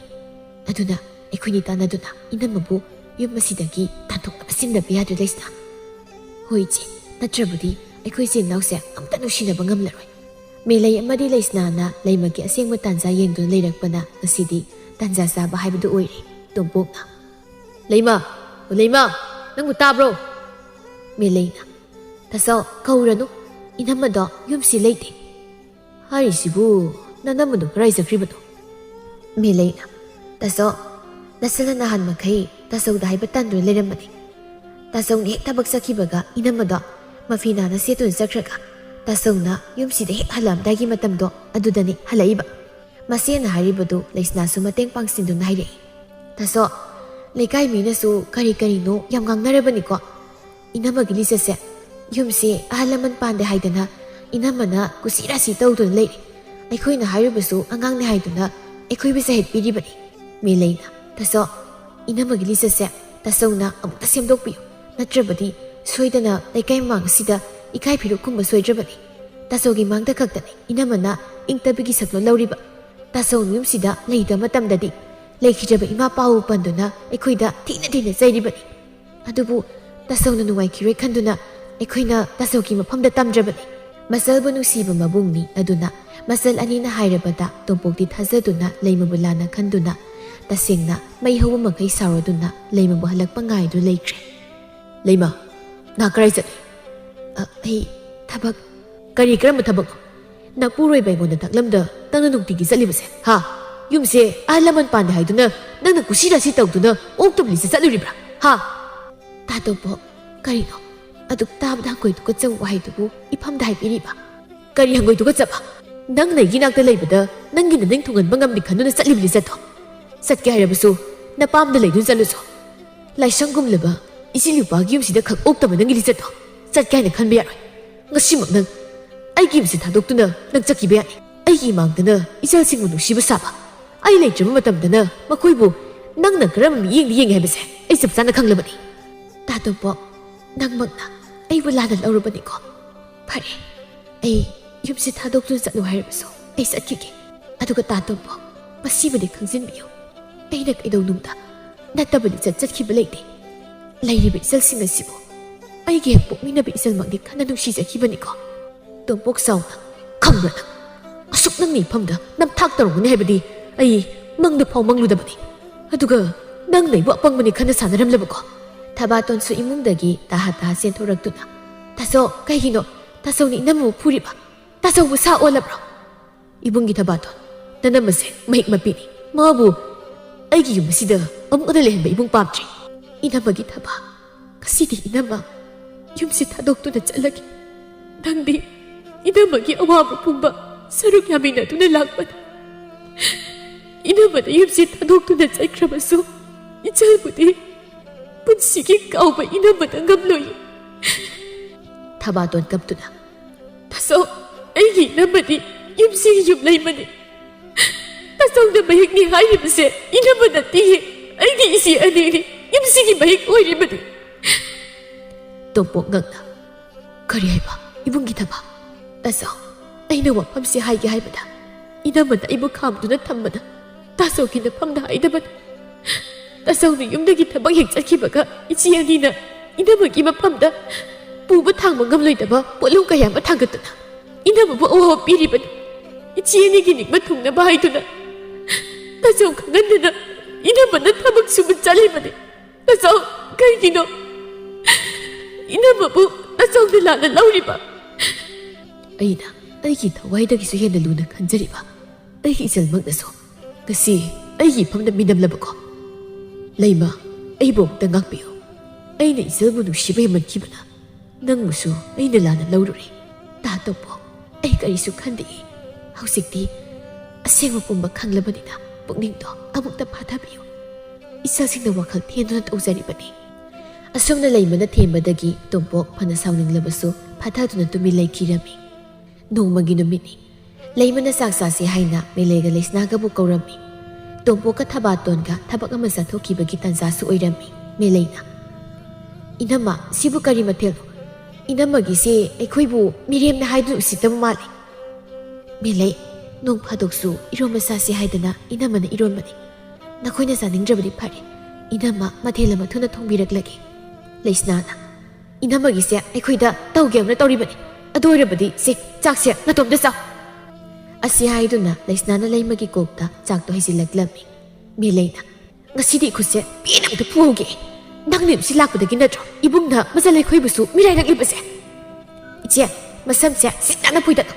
ꯑꯗꯨꯅ ꯑꯩꯈꯣꯏꯅꯤ ꯇꯥꯟꯅꯗꯨꯅ ꯏꯅꯝꯃꯕꯨ ꯌꯨꯝ ꯑꯁꯤꯗꯒꯤ ꯇꯥꯟꯊꯣꯛꯅꯕ ꯁꯤꯟꯗꯕ ꯌꯥꯗ꯭ꯔꯦ ꯂꯩꯁꯅꯥ. ꯍꯣꯏ ꯏꯆꯦ, ꯅꯠꯇ꯭ꯔꯕꯗꯤ ꯑꯩꯈꯣꯏ ꯏꯆꯤꯜ ꯏꯅꯥꯎꯁꯦ ꯑꯝꯇ ꯅꯨꯡꯁꯤꯅꯕ ꯉꯝꯂꯔꯣꯏ. ꯃꯦꯂꯩ ꯑꯃꯗꯤ ꯂꯩꯁꯅꯥꯅ ꯂꯩꯃꯒꯤ ꯑꯁꯦꯡꯕ ꯇꯥꯟꯖꯥ ꯌꯦꯡꯗꯨꯅ ꯂꯩꯔꯛꯄꯅ ꯉꯁꯤꯗꯤ ꯇꯥꯟꯖꯥ ꯆꯥꯕ ꯍꯥꯏꯕꯗꯨ ꯑꯣꯏꯔꯦ. ꯇꯣꯝꯄꯣꯛꯅ ꯂꯩꯃ, ꯂꯩꯃ, ꯅꯪꯕꯨ ꯇꯥꯕ꯭ꯔꯣ? ꯃꯦꯂꯩꯅ ꯇꯥꯆꯧ ꯀꯧꯔꯅꯨ, ꯏꯅꯝꯃꯗꯣ ꯌꯨꯝꯁꯤ ꯂꯩꯇꯦ. ꯍꯥꯏꯔꯤꯁꯤꯕꯨ ꯅꯅꯝꯃꯗꯣ ꯀꯔꯥꯏ ꯆꯠꯈ꯭ꯔꯤꯕꯅꯣ? ꯃꯦꯂꯩꯅ ꯇꯥꯆꯧ, ꯅꯆꯜꯅ ꯅꯍꯥꯟ ꯃꯈꯩ ꯇꯥꯆꯧꯗ ꯍꯥꯏꯕ ꯇꯟꯗꯨꯅ ꯂꯩꯔꯝꯕꯅꯤ. ꯇꯥꯆꯧꯅ ꯍꯦꯛ ꯊꯕꯛ ꯆꯠꯈꯤꯕꯒ ꯏꯅꯝꯃꯗꯣ ꯃꯐꯤ ꯅꯥꯟꯅ ꯁꯦꯠꯇꯨꯅ ꯆꯠꯈ꯭ꯔꯒ ꯇꯥꯆꯧꯅ ꯌꯨꯝꯁꯤꯗ ꯍꯦꯛ ꯍꯜꯂꯛꯑꯝꯗꯥꯏꯒꯤ ꯃꯇꯝꯗꯣ ꯑꯗꯨꯗꯅꯤ ꯍꯜꯂꯛꯏꯕ. ꯃꯁꯦꯅ ꯍꯥꯏꯔꯤꯕꯗꯨ ꯂꯩꯁꯅꯥꯁꯨ ꯃꯇꯦꯡ ꯄꯥꯡꯁꯤꯟꯗꯨꯅ ꯍꯥꯏꯔꯛꯏ. ꯇꯥꯆꯧ, ꯂꯩꯀꯥꯏ ꯃꯤꯅꯁꯨ ꯀꯔꯤ ꯀꯔꯤꯅꯣ ꯌꯥꯝ ꯉꯥꯡꯅꯔꯕꯅꯤꯀꯣ. ꯏꯅꯝꯃꯒꯤ ꯂꯤꯆꯠꯁꯦ ꯌꯨꯝꯁꯤ ꯑꯍꯜ ꯂꯃꯟ ꯄꯥꯟꯗꯦ ꯍꯥꯏꯗꯅ ꯏꯅꯝꯃꯅ ꯀꯨꯁꯤ ꯔꯥꯁꯤ ꯇꯧꯗꯨꯅ ꯂꯩꯔꯤ. ꯑꯩꯈꯣꯏꯅ ꯍꯥꯏꯔꯤꯕꯁꯨ ꯑꯉꯥꯡꯅꯦ ꯍꯥꯏꯗꯨꯅ ꯑꯩꯈꯣꯏꯕꯨ ꯆꯩꯍꯠ ꯄꯤꯔꯤꯕꯅꯤ. ꯃꯦꯂꯩꯅ ꯇꯥꯆꯧ, ꯏꯅꯝꯃꯒꯤ ꯂꯤꯆꯠꯁꯦ ꯇꯥꯆꯧꯅ ꯑꯃꯨꯛꯇ ꯁꯦꯝꯗꯣꯛꯄꯤꯌꯨ. ꯅꯠꯇ꯭ꯔꯕꯗꯤ ꯁꯣꯏꯗꯅ ꯂꯩꯀꯥꯏ ꯃꯃꯥꯡ ꯑꯁꯤꯗ ꯏꯀꯥꯏ ꯐꯤꯔꯨꯛꯀꯨꯝꯕ ꯁꯣꯏꯗ꯭ꯔꯕꯅꯤ. ꯇꯥꯆꯧꯒꯤ ꯃꯥꯡꯗ ꯈꯛꯇꯅꯤ ꯏꯅꯝꯃꯅ ꯏꯪꯇꯕꯤꯒꯤ ꯁꯛꯂꯣꯟ ꯂꯧꯔꯤꯕ. ꯇꯥꯆꯧꯅ ꯌꯨꯝꯁꯤꯗ ꯂꯩꯇꯕ ꯃꯇꯝꯗꯗꯤ ꯂꯩꯈꯤꯗ꯭ꯔꯕ ꯏꯃꯥ ꯄꯥꯎ ꯄꯟꯗꯨꯅ ꯑꯩꯈꯣꯏꯗ ꯊꯤꯅ ꯊꯤꯅ ꯆꯩꯔꯤꯕꯅꯤ. ꯑꯗꯨꯕꯨ ꯇꯥꯆꯧꯅ ꯅꯨꯡꯉꯥꯏꯈꯤꯔꯣꯏ ꯈꯟꯗꯨꯅ ꯑꯩꯈꯣꯏꯅ ꯇꯥꯆꯧꯒꯤ ꯃꯐꯝꯗ ꯇꯝꯗ꯭ꯔꯕꯅꯤ. ꯃꯆꯜꯕꯨ ꯅꯨꯡꯁꯤꯕ ꯃꯕꯨꯡꯅꯤ ꯑꯗꯨꯅ ꯃꯆꯜ ꯑꯅꯤꯅ ꯍꯥꯏꯔꯕꯗ ꯇꯣꯝꯄꯣꯛꯇꯤ ꯊꯥꯖꯗꯨꯅ ꯂꯩꯃꯕꯨ ꯂꯥꯟꯅ ꯈꯟꯗꯨꯅ ꯇꯁꯦꯡꯅ ꯃꯩ ꯍꯧꯕ ꯃꯈꯩ ꯁꯥꯎꯔꯗꯨꯅ ꯂꯩꯃꯕꯨ ꯍꯜꯂꯛꯄ ꯉꯥꯏꯗꯨ ꯂꯩꯈ꯭ꯔꯦ. ꯂꯩꯃ, ꯅꯍꯥꯛ ꯀꯔꯥꯏ ꯆꯠꯂꯤ? ꯑꯩ ꯊꯕꯛ. ꯀꯔꯤ ꯀꯔꯝꯕ ꯊꯕꯛꯅꯣ? ꯅꯄꯨꯔꯣꯏꯕ ꯑꯩꯉꯣꯟꯗ ꯇꯥꯛꯂꯝꯗ ꯅꯪꯅ ꯅꯨꯡꯇꯤꯒꯤ ꯆꯠꯂꯤꯕꯁꯦ ꯍꯥ? ꯌꯨꯝꯁꯦ ꯑꯍꯜ ꯂꯃꯟ ꯄꯥꯟꯗꯦ ꯍꯥꯏꯗꯨꯅ ꯅꯪꯅ ꯀꯨꯁꯤ ꯔꯥꯁꯤ ꯇꯧꯗꯨꯅ ꯑꯣꯛꯇꯕ ꯂꯤꯁꯦ ꯆꯠꯂꯨꯔꯤꯕ꯭ꯔꯥ ꯍꯥ? ꯇꯥꯇꯣꯝꯄꯣꯛ, ꯀꯔꯤꯅꯣ ꯑꯗꯨꯛ ꯇꯥꯕꯗ ꯍꯪꯒꯣꯏ ꯇꯨꯀꯠꯆꯕ ꯋꯥꯍꯩꯗꯨꯕꯨ ꯏꯐꯝꯗ ꯍꯥꯏꯕꯤꯔꯤꯕ? ꯀꯔꯤ ꯍꯪꯒꯣꯏ ꯇꯨꯀꯠꯆꯕ? ꯅꯪꯅ ꯑꯩꯒꯤ ꯅꯥꯛꯇ ꯂꯩꯕꯗ ꯅꯪꯒꯤ ꯅꯅꯤꯡ ꯊꯨꯡꯍꯟꯕ ꯉꯝꯗꯦ ꯈꯟꯗꯨꯅ ꯆꯠꯂꯤꯕ ꯂꯤꯆꯠꯇꯣ. ꯆꯠꯀꯦ ꯍꯥꯏꯔꯕꯁꯨ ꯅꯄꯥꯝꯗ ꯂꯩꯗꯨꯅ ꯆꯠꯂꯨꯁꯨ. ꯂꯥꯏꯁꯪꯒꯨꯝꯂꯕ ꯏꯆꯤꯜ ꯅꯨꯄꯥꯒꯤ ꯌꯨꯝꯁꯤꯗ ꯈꯛ ꯑꯣꯛꯇꯕ ꯅꯪꯒꯤ ꯂꯤꯆꯠꯇꯣ ꯆꯠꯀꯦ ꯍꯥꯏꯅ ꯈꯟꯕ ꯌꯥꯔꯣꯏ. ꯉꯁꯤꯃꯛ ꯅꯪ ꯑꯩꯒꯤ ꯌꯨꯝꯁꯤ ꯊꯥꯗꯣꯛꯇꯨꯅ ꯅꯪ ꯆꯠꯈꯤꯕ ꯌꯥꯅꯤ. ꯑꯩꯒꯤ ꯏꯃꯥꯡꯗꯅ ꯏꯆꯜꯁꯤꯡꯕꯨ ꯅꯨꯡꯁꯤꯕ ꯁꯥꯕ, ꯑꯩ ꯂꯩꯇ꯭ꯔꯕ ꯃꯇꯝꯗꯅ ꯃꯈꯣꯏꯕꯨ ꯅꯪꯅ ꯀꯔꯝꯕ ꯃꯤꯠꯌꯦꯡꯗ ꯌꯦꯡꯉꯤ ꯍꯥꯏꯕꯁꯦ ꯑꯩ ꯆꯞ ꯆꯥꯅ ꯈꯪꯂꯕꯅꯤ. ꯇꯥꯇꯣꯝꯄꯣꯛ, ꯅꯪꯃꯛꯅ ꯑꯩꯕꯨ ꯂꯥꯟꯅ ꯂꯧꯔꯕꯅꯤꯀꯣ. ꯐꯔꯦ, ꯑꯩ ꯌꯨꯝꯁꯤ ꯊꯥꯗꯣꯛꯇꯨꯅ ꯆꯠꯂꯨ ꯍꯥꯏꯔꯕꯁꯨ ꯑꯩ ꯆꯠꯈꯤꯒꯦ. ꯑꯗꯨꯒ ꯇꯥꯇꯣꯝꯄꯣꯛ, ꯃꯁꯤꯃꯗꯤ ꯈꯪꯖꯤꯟꯕꯤꯌꯨ. ꯑꯩꯅ ꯀꯩꯗꯧꯅꯨꯡꯗ ꯅꯠꯇꯕ ꯂꯤꯆꯠ ꯆꯠꯈꯤꯕ ꯂꯩꯇꯦ. ꯂꯩꯔꯤꯕ ꯏꯆꯜꯁꯤꯡ ꯑꯁꯤꯕꯨ ꯑꯩꯒꯤ ꯍꯦꯛ ꯄꯣꯛꯃꯤꯟꯅꯕ ꯏꯆꯜꯃꯛꯅꯤ ꯈꯟꯅ ꯅꯨꯡꯁꯤꯖꯈꯤꯕꯅꯤꯀꯣ. ꯇꯣꯝꯄꯣꯛ ꯆꯥꯎꯅ ꯈꯪꯕ꯭ꯔꯥ ꯅꯪ? ꯑꯁꯨꯛ ꯅꯪꯒꯤ ꯏꯐꯝꯗ ꯅꯝꯊꯥꯛ ꯇꯧꯔꯝꯒꯅꯤ ꯍꯥꯏꯕꯗꯤ ꯑꯩ ꯃꯪꯗ ꯐꯥꯎ ꯃꯪꯂꯨꯗꯕꯅꯤ. ꯑꯗꯨꯒ ꯅꯪꯅ ꯑꯩꯕꯨ ꯑꯄꯪꯕꯅꯤ ꯈꯟꯅ ꯁꯥꯟꯅꯔꯝꯂꯕꯀꯣ. ꯊꯕꯥꯇꯣꯟꯁꯨ ꯏꯃꯨꯡꯗꯒꯤ ꯇꯥꯍꯥ ꯇꯥꯍꯥ ꯆꯦꯟꯊꯣꯔꯛꯇꯨꯅ ꯇꯥꯆꯧ, ꯀꯩꯒꯤꯅꯣ ꯇꯥꯆꯧꯅ ꯏꯅꯝꯃꯕꯨ ꯐꯨꯔꯤꯕ? ꯇꯥꯆꯧꯕꯨ ꯁꯥ ꯑꯣꯜꯂꯕ꯭ꯔꯣ? ꯏꯕꯨꯡꯒꯤ ꯊꯕꯥꯇꯣꯟ, ꯅꯅꯝꯃꯁꯦ ꯃꯍꯤꯛ ꯃꯄꯤꯅꯤ. ꯃꯥꯕꯨ ꯑꯩꯒꯤ ꯌꯨꯝ ꯑꯁꯤꯗ ꯑꯃꯨꯛ ꯍꯟꯅ ꯂꯩꯍꯟꯕ ꯏꯕꯨꯡ ꯄꯥꯝꯗ꯭ꯔꯤ. 이나막이 타봐. 가시디 이나막 윰시 타독도나 잘라기. 낭디 이나막이 어와부 품바 서룩 야미나 눈을 락바다. 이나마다 윰시 타독도나 잘크라마소 이잘부디 분식이 까오바 이나마다 감로이. 타바돈 깜두나. 다소 애기 이나마디 윰시 윰라이마니. 다소나 마익니 하이리면세 이나마다 띠해. ꯑꯩꯒꯤ ꯏꯆꯦ ꯑꯅꯤꯅꯤ ꯌꯨꯝꯁꯤꯒꯤ ꯃꯍꯤꯛ ꯑꯣꯏꯔꯤꯕꯅꯤ. ꯇꯣꯝꯄꯣꯛ ꯉꯛꯅ ꯀꯔꯤ ꯍꯥꯏꯕ ꯏꯕꯨꯡꯒꯤ ꯊꯕꯛ? ꯇꯥꯆꯧ, ꯑꯩꯅ ꯋꯥꯐꯝꯁꯤ ꯍꯥꯏꯒꯦ ꯍꯥꯏꯕꯗ ꯏꯅꯝꯃꯅ ꯑꯩꯕꯨ ꯈꯥꯝꯗꯨꯅ ꯊꯝꯕꯗ ꯇꯥꯆꯧꯒꯤ ꯅꯐꯝꯗ ꯍꯥꯏꯗꯕꯅꯤ. ꯇꯥꯆꯧꯅ ꯌꯨꯝꯗꯒꯤ ꯊꯕꯛ ꯍꯦꯛ ꯆꯠꯈꯤꯕꯒ ꯏꯆꯦ ꯑꯅꯤꯅ ꯏꯅꯝꯃꯒꯤ ꯃꯐꯝꯗ ꯄꯨꯕ ꯊꯥꯡꯕ ꯉꯝꯂꯣꯏꯗꯕ ꯄꯣꯠꯂꯨꯝ ꯀꯌꯥ ꯑꯃ ꯊꯥꯡꯒꯠꯇꯨꯅ ꯏꯅꯝꯃꯕꯨ ꯑꯋꯥꯕ ꯄꯤꯔꯤꯕꯅꯤ. ꯏꯆꯦ ꯑꯅꯤꯒꯤ ꯅꯤꯡꯕ ꯊꯨꯡꯅꯕ ꯍꯥꯏꯗꯨꯅ ꯇꯥꯆꯧ ꯈꯪꯍꯟꯗꯅ 이나마나 타박 숨은 잘리마네. 나서 그이기노 이나마부 나서운데 나는 나오리바. 아이나 아이기 더와이다기수 헤나 루나 간자리바. 아이기 이절 먹나서 그시 아이기 펌나 미남라바고. 라이마 아이보 먹다 각비요. 아이나 이절부 누시바에만 기바나 낭무수 아이나 라나 라우루리. 다또보 아이가 이숙한데 하우식디 아생어 뿜바 강라바니다. ꯄꯨꯛꯅꯤꯡꯗꯣ ꯑꯃꯨꯛꯇ ꯐꯥꯊꯕꯤꯌꯨ. ꯏꯆꯥꯁꯤꯡꯅ ꯋꯥꯈꯜ ꯊꯦꯟꯗꯨꯅ ꯇꯧꯖꯔꯤꯕꯅꯤ. ꯑꯁꯨꯝꯅ ꯂꯩꯃꯅ ꯊꯦꯝꯕꯗꯒꯤ ꯇꯣꯝꯄꯣꯛ ꯐꯅ ꯁꯥꯎꯅꯤꯡꯂꯕꯁꯨ ꯐꯥꯊꯗꯨꯅ ꯇꯨꯃꯤꯟ ꯂꯩꯈꯤꯔꯝꯃꯤ. ꯅꯣꯡꯃꯒꯤ ꯅꯨꯃꯤꯠꯅꯤ. ꯂꯩꯃꯅ ꯆꯥꯛ ꯆꯥꯁꯤ ꯍꯥꯏꯅ ꯃꯦꯂꯩꯒ ꯂꯩꯁꯅꯥꯒꯕꯨ ꯀꯧꯔꯝꯃꯤ. ꯇꯣꯝꯄꯣꯛꯀ ꯊꯕꯥꯇꯣꯟꯒ ꯊꯕꯛ ꯑꯃ ꯆꯠꯊꯣꯛꯈꯤꯕꯒꯤ ꯇꯥꯟꯖꯥꯁꯨ ꯑꯣꯏꯔꯝꯃꯤ꯫ ꯃꯦꯂꯩꯅ "ꯏꯅꯝꯃ, ꯁꯤꯕꯨ ꯀꯔꯤ ꯃꯊꯦꯜꯅꯣ? ꯏꯅꯝꯃꯒꯤꯁꯦ ꯑꯩꯈꯣꯏꯕꯨ ꯃꯤꯔꯦꯝꯅ ꯍꯥꯏꯗꯨꯅ ꯎꯁꯤꯠꯇꯕ ꯃꯥꯜꯂꯤ." "ꯃꯦꯂꯩ, ꯅꯣꯡ ꯐꯥꯗꯣꯛꯁꯨ ꯏꯔꯣꯝꯕ ꯆꯥꯁꯤ ꯍꯥꯏꯗꯅ ꯏꯅꯝꯃꯅ ꯏꯔꯣꯟꯕꯅꯤ. ꯅꯈꯣꯏꯅ ꯆꯥꯅꯤꯡꯗ꯭ꯔꯕꯗꯤ ꯐꯔꯦ. ꯏꯅꯝꯃ ꯃꯊꯦꯜ ꯑꯃ ꯊꯨꯅ ꯊꯣꯡꯕꯤꯔꯛꯂꯒꯦ." ꯂꯩꯁꯅꯥꯅ "ꯏꯅꯝꯃꯒꯤꯁꯦ ꯑꯩꯈꯣꯏꯗ ꯇꯧꯒꯦ ꯑꯃꯅ ꯇꯧꯔꯤꯕꯅꯤ. ꯑꯗꯨ ꯑꯣꯏꯔꯕꯗꯤ ꯆꯥꯛꯁꯦ ꯅꯇꯣꯝꯇ ꯆꯥꯎ." ꯑꯁꯤ ꯍꯥꯏꯗꯨꯅ ꯂꯩꯁꯅꯥꯅ ꯂꯩꯃꯒꯤ ꯀꯣꯛꯇ ꯆꯥꯛꯇꯣ ꯍꯩꯖꯤꯜꯂꯛꯂꯝꯃꯤ꯫ ꯃꯦꯂꯩꯅ "ꯉꯁꯤꯗꯤ ꯈꯨꯠꯁꯦ ꯄꯦꯟꯅ ꯑꯝꯇ ꯐꯨꯍꯧꯒꯦ. ꯅꯪꯅ ꯁꯤ ꯂꯥꯛꯄꯗꯒꯤ ꯅꯠꯇ꯭ꯔꯣ ꯏꯕꯨꯡꯅ ꯃꯆꯜ ꯑꯩꯈꯣꯏꯕꯨꯁꯨ ꯃꯤꯔꯥꯏꯔꯛꯂꯤꯕꯁꯦ? ꯏꯆꯦ, ꯃꯁꯝꯁꯦ ꯁꯤꯠ ꯅꯥꯟꯅ ꯐꯣꯏꯗꯠꯂꯣ.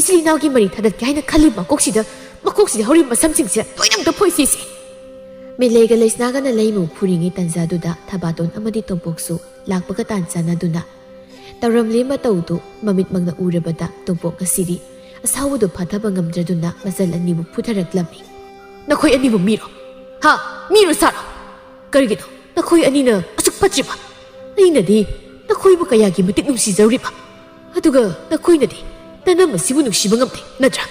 ꯏꯆꯤꯜ ꯏꯅꯥꯎꯒꯤ ꯃꯔꯤ ꯊꯥꯗꯠꯀꯦ ꯍꯥꯏꯅ ꯈꯜꯂꯤꯕ ꯃꯀꯣꯛꯁꯤꯗ ꯍꯧꯔꯤꯕ ꯃꯁꯝꯁꯤꯡꯁꯦ ꯂꯣꯏꯅ ꯑꯝꯇ ꯐꯣꯏꯁꯤꯁꯦ." ꯃꯦꯂꯩꯒ ꯂꯩꯁꯅꯥꯒꯅ ꯂꯩꯃꯨ ꯐꯨꯔꯤꯉꯩ ꯇꯥꯟꯖꯥꯗꯨꯗ ꯊꯕꯥꯇꯣꯟ ꯑꯃꯗꯤ ꯇꯣꯝꯄꯣꯛꯁꯨ ꯂꯥꯛꯄꯒ ꯇꯥꯟ ꯆꯥꯟꯅꯗꯨꯅ ꯇꯧꯔꯝꯂꯤ ꯃꯇꯧꯗꯨ ꯃꯃꯤꯠꯃꯛꯅ ꯎꯔꯕꯗ ꯇꯣꯝꯄꯣꯛ ꯉꯁꯤꯗꯤ ꯑꯁꯥꯎꯕꯗꯨ ꯐꯥꯊꯕ ꯉꯝꯗ꯭ꯔꯗꯨꯅ ꯃꯆꯜ ꯑꯅꯤꯕꯨ ꯐꯨꯊꯔꯛꯂꯝꯃꯤ꯫ "ꯅꯈꯣꯏ ꯑꯅꯤꯕꯨ ꯃꯤꯔꯣ? ꯍꯥ? ꯃꯤꯔꯣ ꯁꯥꯔꯣ? ꯀꯔꯤꯒꯤꯅꯣ ꯅꯈꯣꯏ ꯑꯅꯤꯅ ꯑꯁꯨꯛ ꯐꯠꯇ꯭ꯔꯤꯕ? ꯑꯩꯅꯗꯤ ꯅꯈꯣꯏꯕꯨ ꯀꯌꯥꯒꯤ ꯃꯇꯤꯛ ꯅꯨꯡꯁꯤꯖꯧꯔꯤꯕ, ꯑꯗꯨꯒ ꯅꯈꯣꯏꯅꯗꯤ ꯅꯅꯝꯃꯁꯤꯕꯨ ꯅꯨꯡꯁꯤꯕ ꯉꯝꯗꯦ ꯅꯠꯇ꯭ꯔꯥ?